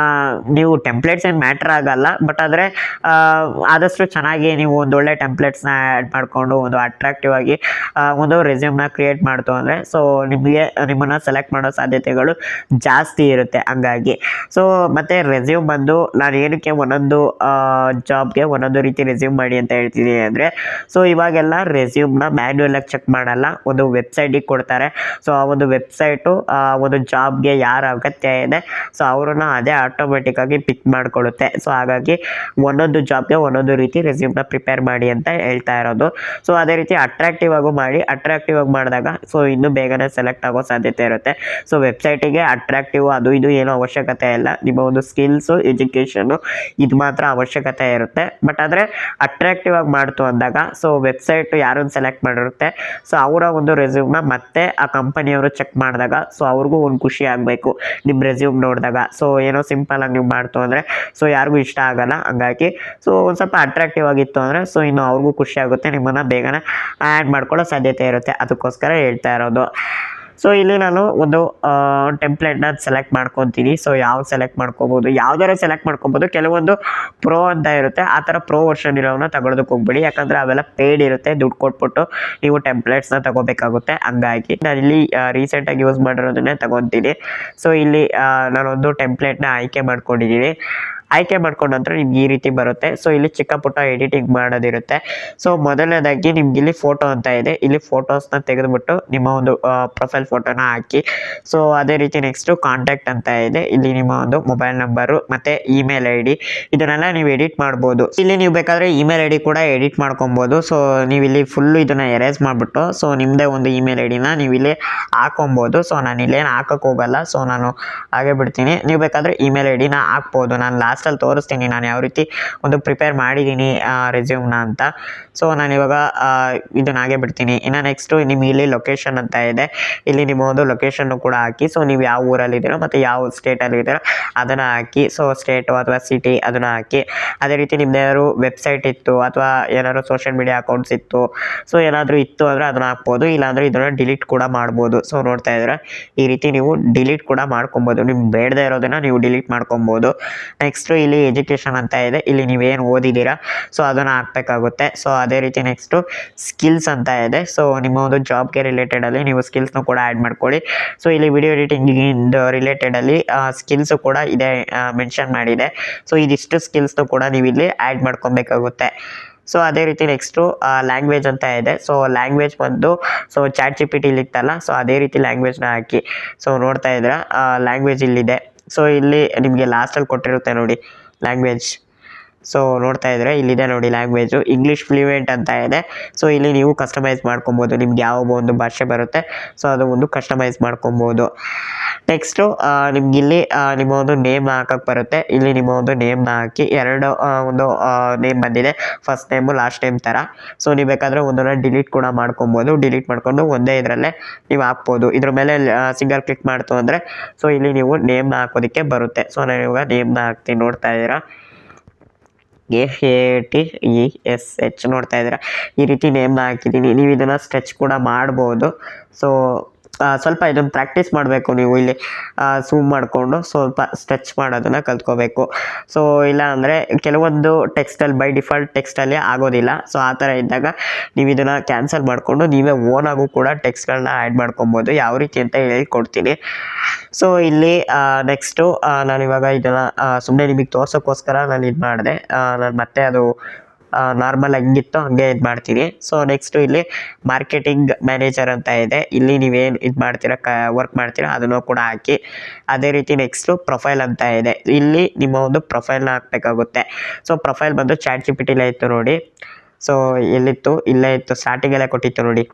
ನೀವು ಟೆಂಪ್ಲೇಟ್ಸ್ ಏನು ಮ್ಯಾಟ್ರ್ ಆಗಲ್ಲ, ಬಟ್ ಆದರೆ ಆದಷ್ಟು ಚೆನ್ನಾಗಿ ನೀವು ಒಂದು ಒಳ್ಳೆ ಟೆಂಪ್ಲೇಟ್ಸ್ನ ಆ್ಯಡ್ ಮಾಡಿಕೊಂಡು ಒಂದು ಅಟ್ರಾಕ್ಟಿವ್ ಆಗಿ ಒಂದು ರೆಸ್ಯೂಮ್ನ ಕ್ರಿಯೇಟ್ ಮಾಡ್ತು ಅಂದರೆ ಸೊ ನಿಮಗೆ ನಿಮ್ಮನ್ನು ಸೆಲೆಕ್ಟ್ ಮಾಡೋ ಸಾಧ್ಯತೆಗಳು ಜಾಸ್ತಿ ಇರುತ್ತೆ. ಹಂಗಾಗಿ ಸೊ ಮತ್ತು ರೆಸ್ಯೂಮ್ ಬಂದು ನಾನು ಏನಕ್ಕೆ ಒಂದೊಂದು ಜಾಬ್ಗೆ ಒಂದೊಂದು ರೀತಿ ರೆಸ್ಯೂಮ್ ಮಾಡಿ ಅಂತ ಹೇಳ್ತೀನಿ ಅಂದರೆ, ಸೊ ಇವಾಗೆಲ್ಲ ರೆಸ್ಯೂಮ್ನ ಮ್ಯಾನ್ಯುಯಲಾಗಿ ಚೆಕ್ ಮಾಡಲ್ಲ, ಒಂದು ವೆಬ್ಸೈಟಿಗೆ ಕೊಡ್ತಾರೆ. ಸೊ ಆ ಒಂದು ವೆಬ್ಸೈಟು ಒಂದು ಜಾಬ್ಗೆ ಯಾರ ಅಗತ್ಯ ಇದೆ ಸೊ ಅವ್ರನ್ನ ಅದೇ ಆಟೋಮೆಟಿಕ್ಕಾಗಿ ಪಿಕ್ ಮಾಡಿಕೊಳ್ಳುತ್ತೆ. ಸೊ ಹಾಗಾಗಿ ಒಂದೊಂದು ಜಾಬ್ಗೆ ಒಂದೊಂದು ರೀತಿ ರೆಸ್ಯೂಮ್ನ ಪ್ರಿಪೇರ್ ಮಾಡಿ ಅಂತ ಹೇಳ್ತಾ ಇರೋದು. ಸೊ ಅದೇ ರೀತಿ ಅಟ್ರಾಕ್ಟಿವ್ ಆಗು ಮಾಡಿ, ಅಟ್ರಾಕ್ಟಿವ್ ಆಗಿ ಮಾಡಿದಾಗ ಸೊ ಇನ್ನೂ ಬೇಗನೆ ಸೆಲೆಕ್ಟ್ ಆಗೋ ಸಾಧ್ಯತೆ ಇರುತ್ತೆ. ಸೊ ವೆಬ್ಸೈಟಿಗೆ ಅಟ್ರಾಕ್ಟಿವ್ ಅದು ಇದು ಏನೋ ಅವಶ್ಯಕತೆ ಇಲ್ಲ, ನಿಮ್ಮ ಒಂದು ಸ್ಕಿಲ್ಸು ಎಜುಕೇಷನ್ನು ಇದು ಮಾತ್ರ ಅವಶ್ಯಕತೆ ಇರುತ್ತೆ. ಬಟ್ ಆದರೆ ಅಟ್ರಾಕ್ಟಿವ್ ಆಗಿ ಮಾಡ್ತು ಅಂದಾಗ ಸೊ ವೆಬ್ಸೈಟ್ ಯಾರನ್ನು ಸೆಲೆಕ್ಟ್ ಮಾಡಿರುತ್ತೆ ಸೊ ಅವರ ಒಂದು ರೆಸ್ಯೂಮ್ನ ಮತ್ತೆ ಆ ಕಂಪನಿಯವರು ಚೆಕ್ ಮಾಡಿದಾಗ ಸೊ ಅವ್ರಿಗೂ ಒಂದು ಖುಷಿ ಆಗಬೇಕು ನಿಮ್ಮ ರೆಸ್ಯೂಮ್ ನೋಡಿದಾಗ. ಸೊ ಏನೋ ಸಿಂಪಲಾಗಿ ನೀವು ಮಾಡ್ತು ಅಂದರೆ ಸೊ ಯಾರಿಗೂ ಇಷ್ಟ ಆಗಲ್ಲ. ಹಂಗಾಗಿ ಸೊ ಒಂದು ಸ್ವಲ್ಪ ಅಟ್ರಾಕ್ಟಿವ್ ಆಗಿತ್ತು ಅಂದರೆ ಸೊ ಇನ್ನು ಅವ್ರಿಗೂ ಖುಷಿ ಆಗುತ್ತೆ, ನಿಮ್ಮನ್ನು ಬೇಗನೆ ಆ್ಯಡ್ ಮಾಡ್ಕೊಳ್ಳೋ ಸಾಧ್ಯತೆ ಇರುತ್ತೆ. ಅದಕ್ಕೋಸ್ಕರ ಹೇಳ್ತಾ ಇರೋದು. ಸೊ ಇಲ್ಲಿ ನಾನು ಒಂದು ಟೆಂಪ್ಲೇಟ್ನ ಸೆಲೆಕ್ಟ್ ಮಾಡ್ಕೊತೀನಿ. ಸೊ ಯಾವ್ದು ಸೆಲೆಕ್ಟ್ ಮಾಡ್ಕೊಬೋದು, ಯಾವ್ದಾರು ಸೆಲೆಕ್ಟ್ ಮಾಡ್ಕೊಬೋದು. ಕೆಲವೊಂದು ಪ್ರೋ ಅಂತ ಇರುತ್ತೆ, ಆ ಥರ ಪ್ರೋ ವರ್ಷನ್ ಇರೋವನ್ನ ತಗೊಳ್ಳೋದಕ್ಕೆ ಹೋಗ್ಬೇಡಿ, ಯಾಕಂದರೆ ಅವೆಲ್ಲ ಪೇಯ್ಡ್ ಇರುತ್ತೆ, ದುಡ್ಡು ಕೊಟ್ಬಿಟ್ಟು ನೀವು ಟೆಂಪ್ಲೇಟ್ಸ್ನ ತಗೋಬೇಕಾಗುತ್ತೆ. ಹಂಗಾಗಿ ನಾನಿಲ್ಲಿ ರೀಸೆಂಟಾಗಿ ಯೂಸ್ ಮಾಡಿರೋದನ್ನೇ ತಗೊತೀನಿ. ಸೊ ಇಲ್ಲಿ ನಾನೊಂದು ಟೆಂಪ್ಲೇಟ್ನ ಆಯ್ಕೆ ಮಾಡ್ಕೊಂಡಿದ್ದೀನಿ. ಆಯ್ಕೆ ಮಾಡ್ಕೊಂಡ ನಂತರ ನಿಮ್ಗೆ ಈ ರೀತಿ ಬರುತ್ತೆ. ಸೊ ಇಲ್ಲಿ ಚಿಕ್ಕ ಪುಟ್ಟ ಎಡಿಟಿಂಗ್ ಮಾಡೋದಿರುತ್ತೆ. ಸೊ ಮೊದಲನೇದಾಗಿ ನಿಮ್ಗೆ ಇಲ್ಲಿ ಫೋಟೋ ಅಂತ ಇದೆ, ಇಲ್ಲಿ ಫೋಟೋಸ್ನ ತೆಗೆದುಬಿಟ್ಟು ನಿಮ್ಮ ಒಂದು ಪ್ರೊಫೈಲ್ ಫೋಟೋನ ಹಾಕಿ. ಸೊ ಅದೇ ರೀತಿ ನೆಕ್ಸ್ಟು ಕಾಂಟ್ಯಾಕ್ಟ್ ಅಂತ ಇದೆ, ಇಲ್ಲಿ ನಿಮ್ಮ ಒಂದು ಮೊಬೈಲ್ ನಂಬರು ಮತ್ತು ಇಮೇಲ್ ಐ ಡಿ ಇದನ್ನೆಲ್ಲ ನೀವು ಎಡಿಟ್ ಮಾಡ್ಬೋದು. ಇಲ್ಲಿ ನೀವು ಬೇಕಾದರೆ ಇಮೇಲ್ ಐ ಡಿ ಕೂಡ ಎಡಿಟ್ ಮಾಡ್ಕೊಬೋದು. ಸೊ ನೀವು ಇಲ್ಲಿ ಫುಲ್ಲು ಇದನ್ನು ಎರೇಸ್ ಮಾಡಿಬಿಟ್ಟು ಸೊ ನಿಮ್ಮದೇ ಒಂದು ಇಮೇಲ್ ಐ ಡಿನ ನೀವು ಇಲ್ಲಿ ಹಾಕೊಬೋದು. ಸೊ ನಾನು ಇಲ್ಲೇನು ಹಾಕೋಕ್ಕೆ ಹೋಗಲ್ಲ, ಸೊ ನಾನು ಹಾಗೆ ಬಿಡ್ತೀನಿ. ನೀವು ಬೇಕಾದರೆ ಇಮೇಲ್ ಐ ಡಿನ ಹಾಕ್ಬೋದು. ನಾನು ಲಾಸ್ಟಲ್ಲಿ ತೋರಿಸ್ತೀನಿ ನಾನು ಯಾವ ರೀತಿ ಒಂದು ಪ್ರಿಪೇರ್ ಮಾಡಿದ್ದೀನಿ ರೆಸ್ಯೂಮ್ನ ಅಂತ. ಸೊ ನಾನಿವಾಗ ಇದನ್ನ ಹಾಗೆ ಬಿಡ್ತೀನಿ. ಇನ್ನು ನೆಕ್ಸ್ಟು ನಿಮ್ಗೆ ಇಲ್ಲಿ ಲೊಕೇಶನ್ ಅಂತ ಇದೆ, ಇಲ್ಲಿ ನಿಮ್ಮ ಒಂದು ಲೊಕೇಶನ್ನು ಕೂಡ ಹಾಕಿ. ಸೊ ನೀವು ಯಾವ ಊರಲ್ಲಿದ್ದೀರೋ ಮತ್ತು ಯಾವ ಸ್ಟೇಟಲ್ಲಿದ್ದೀರೋ ಅದನ್ನು ಹಾಕಿ. ಸೊ ಸ್ಟೇಟು ಅಥವಾ ಸಿಟಿ ಅದನ್ನು ಹಾಕಿ. ಅದೇ ರೀತಿ ನಿಮ್ದು ಏನಾದ್ರು ವೆಬ್ಸೈಟ್ ಇತ್ತು ಅಥವಾ ಏನಾದ್ರು ಸೋಷಿಯಲ್ ಮೀಡಿಯಾ ಅಕೌಂಟ್ಸ್ ಇತ್ತು ಸೊ ಏನಾದರೂ ಇತ್ತು ಅಂದರೆ ಅದನ್ನು ಹಾಕ್ಬೋದು, ಇಲ್ಲಾಂದರೆ ಇದನ್ನು ಡಿಲೀಟ್ ಕೂಡ ಮಾಡ್ಬೋದು. ಸೊ ನೋಡ್ತಾ ಇದ್ರೆ ಈ ರೀತಿ ನೀವು ಡಿಲೀಟ್ ಕೂಡ ಮಾಡ್ಕೊಬೋದು, ನಿಮ್ಗೆ ಬೇಡದೇ ಇರೋದನ್ನು ನೀವು ಡಿಲೀಟ್ ಮಾಡ್ಕೊಬೋದು. ನೆಕ್ಸ್ಟು ಇಲ್ಲಿ ಎಜುಕೇಷನ್ ಅಂತ ಇದೆ, ಇಲ್ಲಿ ನೀವೇನು ಓದಿದ್ದೀರಾ ಸೊ ಅದನ್ನು ಹಾಕಬೇಕಾಗುತ್ತೆ. ಸೊ ಅದೇ ರೀತಿ ನೆಕ್ಸ್ಟು ಸ್ಕಿಲ್ಸ್ ಅಂತ ಇದೆ. ಸೊ ನಿಮ್ಮ ಒಂದು ಜಾಬ್ಗೆ ರಿಲೇಟೆಡಲ್ಲಿ ನೀವು ಸ್ಕಿಲ್ಸ್ನು ಕೂಡ ಆ್ಯಡ್ ಮಾಡ್ಕೊಳ್ಳಿ. ಸೊ ಇಲ್ಲಿ ವಿಡಿಯೋ ಎಡಿಟಿಂಗಿಂದ ರಿಲೇಟೆಡಲ್ಲಿ ಸ್ಕಿಲ್ಸು ಕೂಡ ಇದೆ ಮೆನ್ಷನ್ ಮಾಡಿದೆ. ಸೊ ಇದಿಷ್ಟು ಸ್ಕಿಲ್ಸ್ನು ಕೂಡ ನೀವು ಇಲ್ಲಿ ಆ್ಯಡ್ ಮಾಡ್ಕೊಬೇಕಾಗುತ್ತೆ. ಸೊ ಅದೇ ರೀತಿ ನೆಕ್ಸ್ಟು ಲ್ಯಾಂಗ್ವೇಜ್ ಅಂತ ಇದೆ. ಸೊ ಲ್ಯಾಂಗ್ವೇಜ್ ಬಂದು ಸೊ ಚಾಟ್ ಜಿ ಪಿ ಟಿಲಿ ಇತ್ತಲ್ಲ ಸೊ ಅದೇ ರೀತಿ ಲ್ಯಾಂಗ್ವೇಜ್ನ ಹಾಕಿ. ಸೊ ನೋಡ್ತಾ ಇದ್ದೀರಾ ಲ್ಯಾಂಗ್ವೇಜ್ ಇಲ್ಲಿದೆ. ಸೊ ಇಲ್ಲಿ ನಿಮಗೆ ಲಾಸ್ಟಲ್ಲಿ ಕೊಟ್ಟಿರುತ್ತೆ ನೋಡಿ ಲ್ಯಾಂಗ್ವೇಜ್. ಸೊ ನೋಡ್ತಾ ಇದ್ದರೆ ಇಲ್ಲಿದೆ ನೋಡಿ ಲ್ಯಾಂಗ್ವೇಜು, ಇಂಗ್ಲೀಷ್ ಫ್ಲೂಯೆಂಟ್ ಅಂತ ಇದೆ. ಸೊ ಇಲ್ಲಿ ನೀವು ಕಸ್ಟಮೈಸ್ ಮಾಡ್ಕೊಬೋದು, ನಿಮ್ಗೆ ಯಾವ ಒಂದು ಭಾಷೆ ಬರುತ್ತೆ ಸೊ ಅದು ಒಂದು ಕಸ್ಟಮೈಸ್ ಮಾಡ್ಕೊಬೋದು. ನೆಕ್ಸ್ಟು ನಿಮ್ಗೆ ಇಲ್ಲಿ ನಿಮ್ಮ ಒಂದು ನೇಮ್ನ ಹಾಕಕ್ಕೆ ಬರುತ್ತೆ. ಇಲ್ಲಿ ನಿಮ್ಮ ಒಂದು ನೇಮ್ನ ಹಾಕಿ, ಎರಡು ಒಂದು ನೇಮ್ ಬಂದಿದೆ, ಫಸ್ಟ್ ನೇಮು ಲಾಸ್ಟ್ ನೇಮ್ ಥರ. ಸೊ ನೀವು ಬೇಕಾದರೆ ಒಂದನ್ನು ಡಿಲೀಟ್ ಕೂಡ ಮಾಡ್ಕೊಬೋದು, ಡಿಲೀಟ್ ಮಾಡ್ಕೊಂಡು ಒಂದೇ ಇದರಲ್ಲೇ ನೀವು ಹಾಕ್ಬೋದು. ಇದ್ರ ಮೇಲೆ ಸಿಂಗಲ್ ಕ್ಲಿಕ್ ಮಾಡ್ತು ಅಂದರೆ ಸೊ ಇಲ್ಲಿ ನೀವು ನೇಮ್ನ ಹಾಕೋದಕ್ಕೆ ಬರುತ್ತೆ. ಸೊ ನಾನು ಇವಾಗ ನೇಮ್ನ ಹಾಕ್ತೀನಿ, ನೋಡ್ತಾ ಇದ್ದೀರಾ AATESH ನೋಡ್ತಾ ಇದ್ದೀರಾ ಈ ರೀತಿ ನೇಮ್ನ ಹಾಕಿದ್ದೀನಿ. ನೀವು ಇದನ್ನು ಸ್ಟ್ರೆಚ್ ಕೂಡ ಮಾಡ್ಬೋದು. ಸೊ ಸ್ವಲ್ಪ ಇದನ್ನು ಪ್ರಾಕ್ಟೀಸ್ ಮಾಡಬೇಕು, ನೀವು ಇಲ್ಲಿ ಝೂಮ್ ಮಾಡಿಕೊಂಡು ಸ್ವಲ್ಪ ಸ್ಟ್ರೆಚ್ ಮಾಡೋದನ್ನು ಕಲ್ತ್ಕೋಬೇಕು. ಸೊ ಇಲ್ಲ ಅಂದರೆ ಕೆಲವೊಂದು ಟೆಕ್ಸ್ಟಲ್ಲಿ ಬೈ ಡಿಫಾಲ್ಟ್ ಟೆಕ್ಸ್ಟಲ್ಲಿ ಆಗೋದಿಲ್ಲ. ಸೊ ಆ ಥರ ಇದ್ದಾಗ ನೀವು ಇದನ್ನು ಕ್ಯಾನ್ಸಲ್ ಮಾಡಿಕೊಂಡು ನೀವೇ ಓನಾಗೂ ಕೂಡ ಟೆಕ್ಸ್ಟ್ಗಳನ್ನ ಆ್ಯಡ್ ಮಾಡ್ಕೊಬೋದು, ಯಾವ ರೀತಿ ಅಂತ ಹೇಳ್ಕೊಡ್ತೀನಿ. ಸೊ ಇಲ್ಲಿ ನೆಕ್ಸ್ಟು ನಾನಿವಾಗ ಇದನ್ನು ಸುಮ್ಮನೆ ನಿಮಗೆ ತೋರ್ಸೋಕ್ಕೋಸ್ಕರ ನಾನು ಇದು ಮಾಡಿದೆ. ನಾನು ಮತ್ತೆ ಅದು ನಾರ್ಮಲ್ ಹೆಂಗಿತ್ತು ಹಾಗೆ ಇದು ಮಾಡ್ತೀನಿ. ಸೊ ನೆಕ್ಸ್ಟು ಇಲ್ಲಿ ಮಾರ್ಕೆಟಿಂಗ್ ಮ್ಯಾನೇಜರ್ ಅಂತ ಇದೆ, ಇಲ್ಲಿ ನೀವೇನು ಇದು ಮಾಡ್ತೀರಾ ವರ್ಕ್ ಮಾಡ್ತೀರಾ ಅದನ್ನು ಕೂಡ ಹಾಕಿ. ಅದೇ ರೀತಿ ನೆಕ್ಸ್ಟು ಪ್ರೊಫೈಲ್ ಅಂತ ಇದೆ, ಇಲ್ಲಿ ನಿಮ್ಮ ಒಂದು ಪ್ರೊಫೈಲ್ನ ಹಾಕಬೇಕಾಗುತ್ತೆ. ಸೊ ಪ್ರೊಫೈಲ್ ಬಂದು ಚಾಟ್ ಜಿ ಪಿ ಟಿಲೇ ಇತ್ತು ನೋಡಿ. ಸೊ ಎಲ್ಲಿತ್ತು, ಇಲ್ಲೇ ಇತ್ತು, ಸ್ಟಾರ್ಟಿಂಗಲ್ಲೇ ಕೊಟ್ಟಿತ್ತು ನೋಡಿ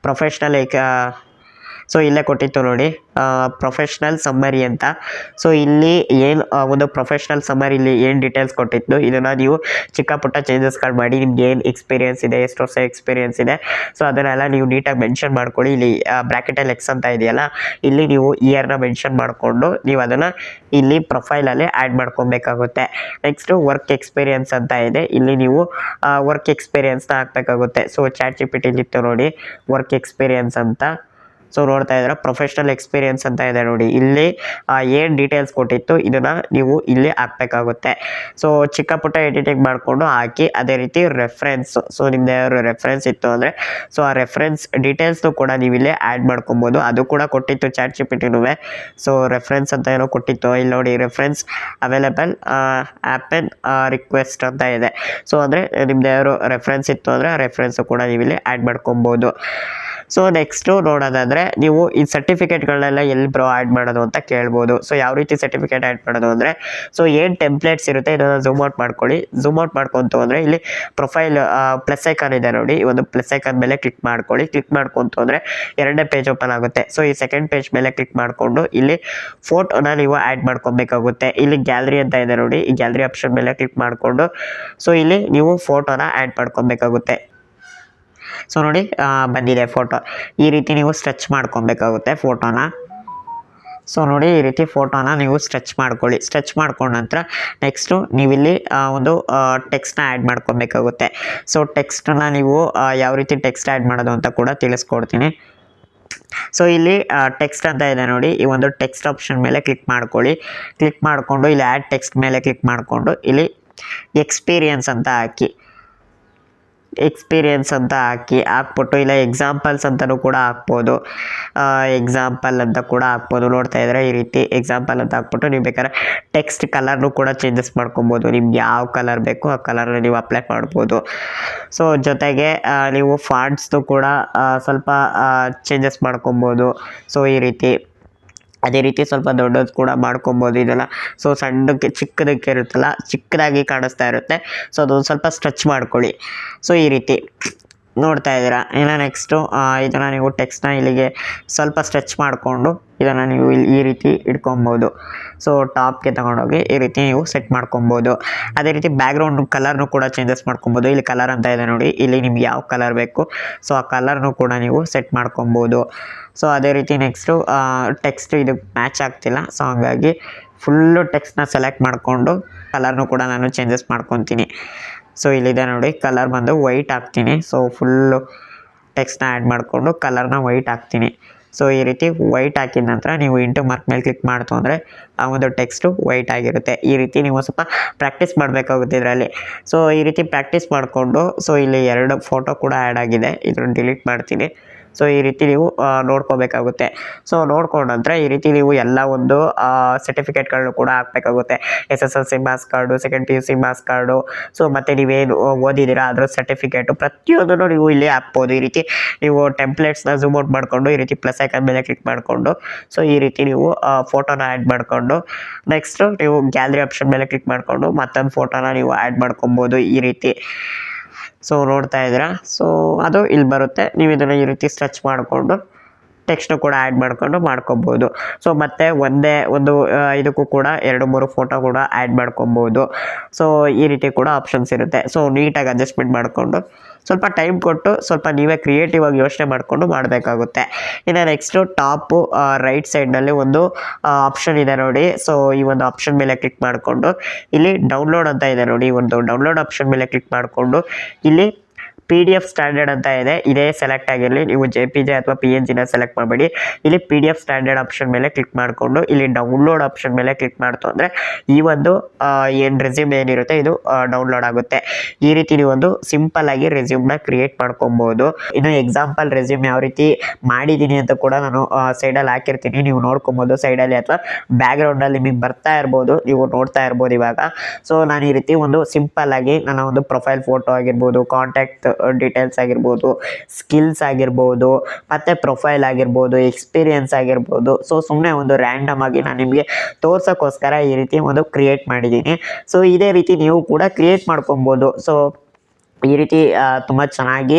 ಪ್ರೊಫೆಷ್ನಲ್. ಸೊ ಇಲ್ಲೇ ಕೊಟ್ಟಿತ್ತು ನೋಡಿ ಪ್ರೊಫೆಷ್ನಲ್ ಸಮ್ಮರಿ ಅಂತ. ಸೊ ಇಲ್ಲಿ ಏನು ಒಂದು ಪ್ರೊಫೆಷ್ನಲ್ ಸಮ್ಮರಿಲಿ ಏನು ಡೀಟೇಲ್ಸ್ ಕೊಟ್ಟಿತ್ತು ಇದನ್ನು ನೀವು ಚಿಕ್ಕ ಪುಟ್ಟ ಚೇಂಜಸ್ಗಳು ಮಾಡಿ, ನಿಮ್ಗೆ ಏನು ಎಕ್ಸ್ಪೀರಿಯನ್ಸ್ ಇದೆ, ಎಷ್ಟು ವರ್ಷ ಎಕ್ಸ್ಪೀರಿಯನ್ಸ್ ಇದೆ ಸೊ ಅದನ್ನೆಲ್ಲ ನೀವು ನೀಟಾಗಿ ಮೆನ್ಷನ್ ಮಾಡ್ಕೊಳ್ಳಿ. ಇಲ್ಲಿ ಬ್ರ್ಯಾಕೆಟಲ್ಲಿ ಎಕ್ಸ್ ಅಂತ ಇದೆಯಲ್ಲ ಇಲ್ಲಿ ನೀವು ಇಯರ್ನ ಮೆನ್ಷನ್ ಮಾಡಿಕೊಂಡು ನೀವು ಅದನ್ನು ಇಲ್ಲಿ ಪ್ರೊಫೈಲಲ್ಲಿ ಆ್ಯಡ್ ಮಾಡ್ಕೊಬೇಕಾಗುತ್ತೆ. ನೆಕ್ಸ್ಟು ವರ್ಕ್ ಎಕ್ಸ್ಪೀರಿಯನ್ಸ್ ಅಂತ ಇದೆ, ಇಲ್ಲಿ ನೀವು ವರ್ಕ್ ಎಕ್ಸ್ಪೀರಿಯನ್ಸ್ನ ಹಾಕಬೇಕಾಗುತ್ತೆ. ಸೊ ಚಾಟ್ ಜಿ ಪಿ ಟಿಲಿತ್ತು ನೋಡಿ ವರ್ಕ್ ಎಕ್ಸ್ಪೀರಿಯನ್ಸ್ ಅಂತ. ಸೊ ನೋಡ್ತಾ ಇದ್ರೆ ಪ್ರೊಫೆಷನಲ್ ಎಕ್ಸ್ಪೀರಿಯನ್ಸ್ ಅಂತ ಇದೆ ನೋಡಿ, ಇಲ್ಲಿ ಏನು ಡೀಟೇಲ್ಸ್ ಕೊಟ್ಟಿತ್ತು ಇದನ್ನು ನೀವು ಇಲ್ಲಿ ಹಾಕಬೇಕಾಗುತ್ತೆ. ಸೊ ಚಿಕ್ಕ ಪುಟ್ಟ ಎಡಿಟಿಂಗ್ ಮಾಡಿಕೊಂಡು ಹಾಕಿ. ಅದೇ ರೀತಿ ರೆಫರೆನ್ಸ್, ಸೊ ನಿಮ್ದು ಯಾರು ರೆಫರೆನ್ಸ್ ಇತ್ತು ಅಂದರೆ ಸೊ ಆ ರೆಫರೆನ್ಸ್ ಡೀಟೇಲ್ಸ್ನು ಕೂಡ ನೀವು ಇಲ್ಲಿ ಆ್ಯಡ್ ಮಾಡ್ಕೊಬೋದು. ಅದು ಕೂಡ ಕೊಟ್ಟಿತ್ತು ಚಾಟ್ ಜಿಪಿಟಿನೂ. ಸೊ ರೆಫರೆನ್ಸ್ ಅಂತ ಏನೋ ಕೊಟ್ಟಿತ್ತು, ಇಲ್ಲಿ ನೋಡಿ ರೆಫರೆನ್ಸ್ ಅವೈಲೇಬಲ್ ಆ್ಯಪನ್ ರಿಕ್ವೆಸ್ಟ್ ಅಂತ ಇದೆ. ಸೊ ಅಂದರೆ ನಿಮ್ದು ಯಾರು ರೆಫರೆನ್ಸ್ ಇತ್ತು ಅಂದರೆ ಆ ರೆಫರೆನ್ಸು ಕೂಡ ನೀವು ಇಲ್ಲಿ ಆ್ಯಡ್ ಮಾಡ್ಕೊಬೋದು. ಸೊ ನೆಕ್ಸ್ಟು ನೋಡೋದಾದರೆ ನೀವು ಈ ಸರ್ಟಿಫಿಕೇಟ್ಗಳನ್ನೆಲ್ಲ ಎಲ್ಲಿ ಬ್ರೋ ಆ್ಯಡ್ ಮಾಡೋದು ಅಂತ ಕೇಳ್ಬೋದು. ಸೊ ಯಾವ ರೀತಿ ಸರ್ಟಿಫಿಕೇಟ್ ಆ್ಯಡ್ ಮಾಡೋದು ಅಂದರೆ ಸೊ ಏನು ಟೆಂಪ್ಲೇಟ್ಸ್ ಇರುತ್ತೆ ಇದನ್ನು ಝೂಮ್ ಔಟ್ ಮಾಡ್ಕೊಳ್ಳಿ. ಝೂಮ್ ಔಟ್ ಮಾಡ್ಕೊತು ಅಂದರೆ ಇಲ್ಲಿ ಪ್ರೊಫೈಲ್ ಪ್ಲಸ್ ಐಕಾನ್ ಇದೆ ನೋಡಿ, ಈ ಒಂದು ಪ್ಲಸ್ ಐಕಾನ್ ಮೇಲೆ ಕ್ಲಿಕ್ ಮಾಡ್ಕೊಳ್ಳಿ. ಕ್ಲಿಕ್ ಮಾಡ್ಕೊತು ಅಂದರೆ ಎರಡನೇ ಪೇಜ್ ಓಪನ್ ಆಗುತ್ತೆ. ಸೊ ಈ ಸೆಕೆಂಡ್ ಪೇಜ್ ಮೇಲೆ ಕ್ಲಿಕ್ ಮಾಡಿಕೊಂಡು ಇಲ್ಲಿ ಫೋಟೋನ ನೀವು ಆ್ಯಡ್ ಮಾಡ್ಕೊಬೇಕಾಗುತ್ತೆ. ಇಲ್ಲಿ ಗ್ಯಾಲರಿ ಅಂತ ಇದೆ ನೋಡಿ, ಈ ಗ್ಯಾಲರಿ ಆಪ್ಷನ್ ಮೇಲೆ ಕ್ಲಿಕ್ ಮಾಡಿಕೊಂಡು ಸೊ ಇಲ್ಲಿ ನೀವು ಫೋಟೋನ ಆ್ಯಡ್ ಮಾಡ್ಕೊಬೇಕಾಗುತ್ತೆ. ಸೊ ನೋಡಿ ಬಂದಿದೆ ಫೋಟೋ. ಈ ರೀತಿ ನೀವು ಸ್ಟ್ರೆಚ್ ಮಾಡ್ಕೊಬೇಕಾಗುತ್ತೆ ಫೋಟೋನ. ಸೊ ನೋಡಿ ಈ ರೀತಿ ಫೋಟೋನ ನೀವು ಸ್ಟ್ರೆಚ್ ಮಾಡ್ಕೊಳ್ಳಿ. ಸ್ಟ್ರೆಚ್ ಮಾಡ್ಕೊಂಡ ನಂತರ ನೆಕ್ಸ್ಟು ನೀವಿಲ್ಲಿ ಒಂದು ಟೆಕ್ಸ್ಟ್ನ ಆ್ಯಡ್ ಮಾಡ್ಕೊಬೇಕಾಗುತ್ತೆ. ಸೊ ಟೆಕ್ಸ್ಟನ್ನ ನೀವು ಯಾವ ರೀತಿ ಟೆಕ್ಸ್ಟ್ ಆ್ಯಡ್ ಮಾಡೋದು ಅಂತ ಕೂಡ ತಿಳಿಸ್ಕೊಡ್ತೀನಿ. ಸೊ ಇಲ್ಲಿ ಟೆಕ್ಸ್ಟ್ ಅಂತ ಇದೆ ನೋಡಿ, ಈ ಒಂದು ಟೆಕ್ಸ್ಟ್ ಆಪ್ಷನ್ ಮೇಲೆ ಕ್ಲಿಕ್ ಮಾಡ್ಕೊಳ್ಳಿ. ಕ್ಲಿಕ್ ಮಾಡಿಕೊಂಡು ಇಲ್ಲಿ ಆ್ಯಡ್ ಟೆಕ್ಸ್ಟ್ ಮೇಲೆ ಕ್ಲಿಕ್ ಮಾಡಿಕೊಂಡು ಇಲ್ಲಿ ಎಕ್ಸ್ಪೀರಿಯನ್ಸ್ ಅಂತ ಹಾಕಿ. ಎಕ್ಸ್ಪೀರಿಯನ್ಸ್ ಅಂತ ಹಾಕ್ಬಿಟ್ಟು ಇಲ್ಲ ಎಕ್ಸಾಂಪಲ್ಸ್ ಅಂತಲೂ ಕೂಡ ಹಾಕ್ಬೋದು. ಎಕ್ಸಾಂಪಲ್ ಅಂತ ಕೂಡ ಹಾಕ್ಬೋದು. ನೋಡ್ತಾ ಇದ್ರೆ ಈ ರೀತಿ ಎಕ್ಸಾಂಪಲ್ ಅಂತ ಹಾಕ್ಬಿಟ್ಟು ನೀವು ಬೇಕಾದ್ರೆ ಟೆಕ್ಸ್ಟ್ ಕಲರ್ನು ಕೂಡ ಚೇಂಜಸ್ ಮಾಡ್ಕೊಬೋದು. ನಿಮ್ಗೆ ಯಾವ ಕಲರ್ ಬೇಕು ಆ ಕಲರ್ನ ನೀವು ಅಪ್ಲೈ ಮಾಡ್ಬೋದು. ಸೊ ಜೊತೆಗೆ ನೀವು ಫಾಂಟ್ಸ್ನು ಕೂಡ ಸ್ವಲ್ಪ ಚೇಂಜಸ್ ಮಾಡ್ಕೊಬೋದು. ಸೊ ಈ ರೀತಿ ಅದೇ ರೀತಿ ಸ್ವಲ್ಪ ದೊಡ್ಡದು ಕೂಡ ಮಾಡ್ಕೊಬೋದು ಇದೆಲ್ಲ. ಸೊ ಸಣ್ಣಕ್ಕೆ ಚಿಕ್ಕದಕ್ಕೆ ಇರುತ್ತಲ್ಲ, ಚಿಕ್ಕದಾಗಿ ಕಾಣಿಸ್ತಾ ಇರುತ್ತೆ. ಸೊ ಅದೊಂದು ಸ್ವಲ್ಪ ಸ್ಟ್ರೆಚ್ ಮಾಡ್ಕೊಳ್ಳಿ. ಸೊ ಈ ರೀತಿ ನೋಡ್ತಾ ಇದ್ದೀರಾ. ಇನ್ನು ನೆಕ್ಸ್ಟು ಇದನ್ನು ನೀವು ಟೆಕ್ಸ್ಟ್ನ ಇಲ್ಲಿಗೆ ಸ್ವಲ್ಪ ಸ್ಟ್ರೆಚ್ ಮಾಡಿಕೊಂಡು ಇದನ್ನು ನೀವು ಇಲ್ಲಿ ಈ ರೀತಿ ಇಟ್ಕೊಬೋದು. ಸೊ ಟಾಪ್ಗೆ ತೊಗೊಂಡೋಗಿ ಈ ರೀತಿ ನೀವು ಸೆಟ್ ಮಾಡ್ಕೊಬೋದು. ಅದೇ ರೀತಿ ಬ್ಯಾಕ್ಗ್ರೌಂಡ್ ಕಲರ್ನು ಕೂಡ ಚೇಂಜಸ್ ಮಾಡ್ಕೊಬೋದು. ಇಲ್ಲಿ ಕಲರ್ ಅಂತ ಇದೆ ನೋಡಿ, ಇಲ್ಲಿ ನಿಮ್ಗೆ ಯಾವ ಕಲರ್ ಬೇಕು ಸೊ ಆ ಕಲರ್ನು ಕೂಡ ನೀವು ಸೆಟ್ ಮಾಡ್ಕೊಬೋದು. ಸೊ ಅದೇ ರೀತಿ ನೆಕ್ಸ್ಟು ಟೆಕ್ಸ್ಟ್ ಇದಕ್ಕೆ ಮ್ಯಾಚ್ ಆಗ್ತಿಲ್ಲ, ಸೊ ಹಾಗಾಗಿ ಫುಲ್ಲು ಟೆಕ್ಸ್ಟ್ನ ಸೆಲೆಕ್ಟ್ ಮಾಡಿಕೊಂಡು ಕಲರ್ನು ಕೂಡ ನಾನು ಚೇಂಜಸ್ ಮಾಡ್ಕೊತೀನಿ. ಸೊ ಇಲ್ಲಿದೆ ನೋಡಿ, ಕಲರ್ ಬಂದು ವೈಟ್ ಹಾಕ್ತೀನಿ. ಸೊ ಫುಲ್ಲು ಟೆಕ್ಸ್ಟ್ನ ಆ್ಯಡ್ ಮಾಡಿಕೊಂಡು ಕಲರ್ನ ವೈಟ್ ಹಾಕ್ತೀನಿ. ಸೊ ಈ ರೀತಿ ವೈಟ್ ಹಾಕಿದ ನಂತರ ನೀವು ಇಂಟು ಮಾರ್ಕ್ ಮೇಲೆ ಕ್ಲಿಕ್ ಮಾಡ್ತು ಅಂದರೆ ಆ ಒಂದು ಟೆಕ್ಸ್ಟು ವೈಟ್ ಆಗಿರುತ್ತೆ. ಈ ರೀತಿ ನೀವು ಸ್ವಲ್ಪ ಪ್ರಾಕ್ಟೀಸ್ ಮಾಡಬೇಕಾಗುತ್ತೆ ಇದರಲ್ಲಿ. ಸೊ ಈ ರೀತಿ ಪ್ರಾಕ್ಟೀಸ್ ಮಾಡಿಕೊಂಡು ಸೊ ಇಲ್ಲಿ 2 ಫೋಟೋ ಕೂಡ ಆ್ಯಡ್ ಆಗಿದೆ, ಇದನ್ನು ಡಿಲೀಟ್ ಮಾಡ್ತೀನಿ. ಸೊ ಈ ರೀತಿ ನೀವು ನೋಡ್ಕೋಬೇಕಾಗುತ್ತೆ. ಸೊ ನೋಡ್ಕೊಂಡ ನಂತರ ಈ ರೀತಿ ನೀವು ಎಲ್ಲ ಒಂದು ಸರ್ಟಿಫಿಕೇಟ್ಗಳನ್ನು ಕೂಡ ಹಾಕಬೇಕಾಗುತ್ತೆ. SSLC marks card, second PUC marks card, so ಮತ್ತು ನೀವೇನು ಓದಿದ್ದೀರಾ ಅದರ ಸರ್ಟಿಫಿಕೇಟು ಪ್ರತಿಯೊಂದನ್ನು ನೀವು ಇಲ್ಲಿ ಹಾಕ್ಬೋದು. ಈ ರೀತಿ ನೀವು ಟೆಂಪ್ಲೇಟ್ಸ್ನ ಝೂಮ್ ಔಟ್ ಮಾಡಿಕೊಂಡು ಈ ರೀತಿ ಪ್ಲಸ್ ಐಕಾನ್ ಮೇಲೆ ಕ್ಲಿಕ್ ಮಾಡಿಕೊಂಡು ಸೊ ಈ ರೀತಿ ನೀವು ಫೋಟೋನ ಆ್ಯಡ್ ಮಾಡಿಕೊಂಡು ನೆಕ್ಸ್ಟು ನೀವು ಗ್ಯಾಲರಿ ಆಪ್ಷನ್ ಮೇಲೆ ಕ್ಲಿಕ್ ಮಾಡಿಕೊಂಡು ಮತ್ತೊಂದು ಫೋಟೋನ ನೀವು ಆ್ಯಡ್ ಮಾಡ್ಕೊಬೋದು ಈ ರೀತಿ. ಸೊ ನೋಡ್ತಾ ಇದ್ದೀರಾ. ಸೊ ಅದು ಇಲ್ಲಿ ಬರುತ್ತೆ. ನೀವು ಇದನ್ನು ಈ ರೀತಿ ಸ್ಟ್ರೆಚ್ ಮಾಡಿಕೊಂಡು ಟೆಕ್ಸ್ಟು ಕೂಡ ಆ್ಯಡ್ ಮಾಡ್ಕೊಬೋದು. ಸೊ ಮತ್ತು ಒಂದೇ ಒಂದು ಇದಕ್ಕೂ ಕೂಡ 2-3 ಫೋಟೋ ಕೂಡ ಆ್ಯಡ್ ಮಾಡ್ಕೊಬೋದು. ಸೊ ಈ ರೀತಿ ಕೂಡ ಆಪ್ಷನ್ಸ್ ಇರುತ್ತೆ. ಸೊ ನೀಟಾಗಿ ಅಡ್ಜಸ್ಟ್ಮೆಂಟ್ ಮಾಡಿಕೊಂಡು ಸ್ವಲ್ಪ ಟೈಮ್ ಕೊಟ್ಟು ಸ್ವಲ್ಪ ನೀವೇ ಕ್ರಿಯೇಟಿವ್ ಆಗಿ ಯೋಚನೆ ಮಾಡಿಕೊಂಡು ಮಾಡಬೇಕಾಗುತ್ತೆ. ಇನ್ನು ನೆಕ್ಸ್ಟು ಟಾಪು ರೈಟ್ ಸೈಡ್ನಲ್ಲಿ ಒಂದು ಆಪ್ಷನ್ ಇದೆ ನೋಡಿ. ಸೊ ಈ ಒಂದು ಆಪ್ಷನ್ ಮೇಲೆ ಕ್ಲಿಕ್ ಮಾಡಿಕೊಂಡು ಇಲ್ಲಿ ಡೌನ್ಲೋಡ್ ಅಂತ ಇದೆ ನೋಡಿ, ಒಂದು ಡೌನ್ಲೋಡ್ ಆಪ್ಷನ್ ಮೇಲೆ ಕ್ಲಿಕ್ ಮಾಡಿಕೊಂಡು ಇಲ್ಲಿ PDF ಸ್ಟ್ಯಾಂಡರ್ಡ್ ಅಂತ ಇದೆ, ಇದೇ ಸೆಲೆಕ್ಟ್ ಆಗಿರಲಿ. ನೀವು JPG ಅಥವಾ PNGನ ಸೆಲೆಕ್ಟ್ ಮಾಡಬೇಡಿ. ಇಲ್ಲಿ PDF ಸ್ಟ್ಯಾಂಡರ್ಡ್ ಆಪ್ಷನ್ ಮೇಲೆ ಕ್ಲಿಕ್ ಮಾಡಿಕೊಂಡು ಇಲ್ಲಿ ಡೌನ್ಲೋಡ್ ಆಪ್ಷನ್ ಮೇಲೆ ಕ್ಲಿಕ್ ಮಾಡ್ತು ಅಂದರೆ ಈ ಒಂದು ಏನು ರೆಸ್ಯೂಮ್ ಏನಿರುತ್ತೆ ಇದು ಡೌನ್ಲೋಡ್ ಆಗುತ್ತೆ. ಈ ರೀತಿ ನೀವು ಒಂದು ಸಿಂಪಲ್ ಆಗಿ ರೆಸ್ಯೂಮ್ನ ಕ್ರಿಯೇಟ್ ಮಾಡ್ಕೊಬೋದು. ಇನ್ನು ಎಕ್ಸಾಂಪಲ್ ರೆಸ್ಯೂಮ್ ಯಾವ ರೀತಿ ಮಾಡಿದ್ದೀನಿ ಅಂತ ಕೂಡ ನಾನು ಸೈಡಲ್ಲಿ ಹಾಕಿರ್ತೀನಿ, ನೀವು ನೋಡ್ಕೊಬೋದು ಸೈಡಲ್ಲಿ ಅಥವಾ ಬ್ಯಾಕ್ಗ್ರೌಂಡಲ್ಲಿ ನಿಮಗೆ ಬರ್ತಾ ಇರ್ಬೋದು, ನೀವು ನೋಡ್ತಾ ಇರ್ಬೋದು ಇವಾಗ. ಸೊ ನಾನು ಈ ರೀತಿ ಒಂದು ಸಿಂಪಲ್ ಆಗಿ ನನ್ನ ಒಂದು ಪ್ರೊಫೈಲ್ ಫೋಟೋ ಆಗಿರ್ಬೋದು, ಕಾಂಟ್ಯಾಕ್ಟ್ ಡೀಟೇಲ್ಸ್ ಆಗಿರ್ಬೋದು, ಸ್ಕಿಲ್ಸ್ ಆಗಿರ್ಬೋದು, ಮತ್ತು ಪ್ರೊಫೈಲ್ ಆಗಿರ್ಬೋದು, ಎಕ್ಸ್ಪೀರಿಯನ್ಸ್ ಆಗಿರ್ಬೋದು. ಸೊ ಸುಮ್ಮನೆ ಒಂದು ರ್ಯಾಂಡಮ್ ಆಗಿ ನಾನು ನಿಮಗೆ ತೋರ್ಸೋಕ್ಕೋಸ್ಕರ ಈ ರೀತಿ ಒಂದು ಕ್ರಿಯೇಟ್ ಮಾಡಿದ್ದೀನಿ. ಸೊ ಇದೇ ರೀತಿ ನೀವು ಕೂಡ ಕ್ರಿಯೇಟ್ ಮಾಡ್ಕೊಬೋದು. ಸೊ ಈ ರೀತಿ ತುಂಬ ಚೆನ್ನಾಗಿ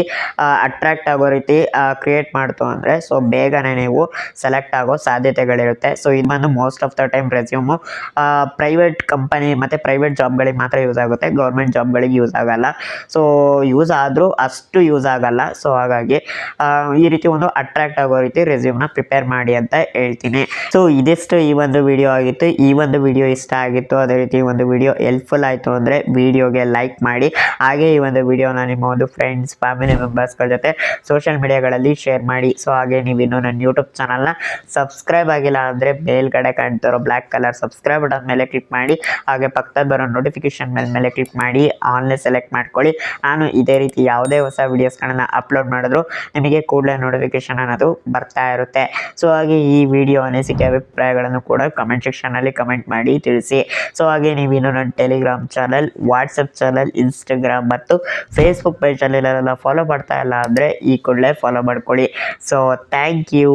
ಅಟ್ರ್ಯಾಕ್ಟ್ ಆಗೋ ರೀತಿ ಕ್ರಿಯೇಟ್ ಮಾಡ್ತು ಅಂದರೆ ಸೊ ಬೇಗನೆ ನೀವು ಸೆಲೆಕ್ಟ್ ಆಗೋ ಸಾಧ್ಯತೆಗಳಿರುತ್ತೆ. ಸೊ ಇದು ಬಂದು most of the time resume private company ಮತ್ತು ಪ್ರೈವೇಟ್ ಜಾಬ್ಗಳಿಗೆ ಮಾತ್ರ ಯೂಸ್ ಆಗುತ್ತೆ, ಗೌರ್ಮೆಂಟ್ ಜಾಬ್ಗಳಿಗೆ ಯೂಸ್ ಆಗಲ್ಲ. ಸೊ ಯೂಸ್ ಆದರೂ ಅಷ್ಟು ಯೂಸ್ ಆಗಲ್ಲ. ಸೊ ಹಾಗಾಗಿ ಈ ರೀತಿ ಒಂದು ಅಟ್ರ್ಯಾಕ್ಟ್ ಆಗೋ ರೀತಿ ರೆಸ್ಯೂಮ್ನ ಪ್ರಿಪೇರ್ ಮಾಡಿ ಅಂತ ಹೇಳ್ತೀನಿ. ಸೊ ಇದಿಷ್ಟು ಈ ಒಂದು ವಿಡಿಯೋ ಆಗಿತ್ತು. ಈ ಒಂದು ವಿಡಿಯೋ ಇಷ್ಟ ಆಗಿತ್ತು, ಅದೇ ರೀತಿ ಈ ಒಂದು ವಿಡಿಯೋ ಹೆಲ್ಪ್ಫುಲ್ ಆಯಿತು ಅಂದರೆ ವಿಡಿಯೋಗೆ ಲೈಕ್ ಮಾಡಿ. ಹಾಗೆ ಈ ಒಂದು ವಿಡಿಯೋನ ನಿಮ್ಮ ಒಂದು ಫ್ರೆಂಡ್ಸ್ ಫ್ಯಾಮಿಲಿ ಮೆಂಬರ್ಸ್ಗಳ ಜೊತೆ ಸೋಷಿಯಲ್ ಮೀಡಿಯಾಗಳಲ್ಲಿ ಶೇರ್ ಮಾಡಿ. ಸೊ ಹಾಗೆ ನೀವು ಇನ್ನೂ ನನ್ನ ಯೂಟ್ಯೂಬ್ ಚಾನಲ್ನ ಸಬ್ಸ್ಕ್ರೈಬ್ ಆಗಿಲ್ಲ ಅಂದರೆ ಮೇಲ್ಗಡೆ ಕಾಣ್ತಿರೋ ಬ್ಲ್ಯಾಕ್ ಕಲರ್ ಸಬ್ಸ್ಕ್ರೈಬ್ ಬಟನ್ ಮೇಲೆ ಕ್ಲಿಕ್ ಮಾಡಿ, ಹಾಗೆ ಪಕ್ಕದಲ್ಲಿ ಬರೋ ನೋಟಿಫಿಕೇಶನ್ ಮೇಲೆ ಕ್ಲಿಕ್ ಮಾಡಿ ಆನ್ಲೈನ್ ಸೆಲೆಕ್ಟ್ ಮಾಡ್ಕೊಳ್ಳಿ. ನಾನು ಇದೇ ರೀತಿ ಯಾವುದೇ ಹೊಸ ವಿಡಿಯೋಸ್ಗಳನ್ನು ಅಪ್ಲೋಡ್ ಮಾಡಿದ್ರು ನಿಮಗೆ ಕೂಡಲೇ ನೋಟಿಫಿಕೇಶನ್ ಅನ್ನೋದು ಬರ್ತಾ ಇರುತ್ತೆ. ಸೊ ಹಾಗೆ ಈ ವಿಡಿಯೋ ಅನಿಸಿಕೆ ಅಭಿಪ್ರಾಯಗಳನ್ನು ಕೂಡ ಕಮೆಂಟ್ ಸೆಕ್ಷನಲ್ಲಿ ಕಮೆಂಟ್ ಮಾಡಿ ತಿಳಿಸಿ. ಸೊ ಹಾಗೆ ನೀವು ಇನ್ನೂ ನನ್ನ Telegram channel, WhatsApp channel, Instagram ಮತ್ತು ಫೇಸ್ಬುಕ್ ಪೇಜಲ್ಲಿ ಫಾಲೋ ಮಾಡ್ತಾ ಇಲ್ಲ ಅಂದರೆ ಈ ಕೂಡಲೇ ಫಾಲೋ ಮಾಡ್ಕೊಳ್ಳಿ. So thank you.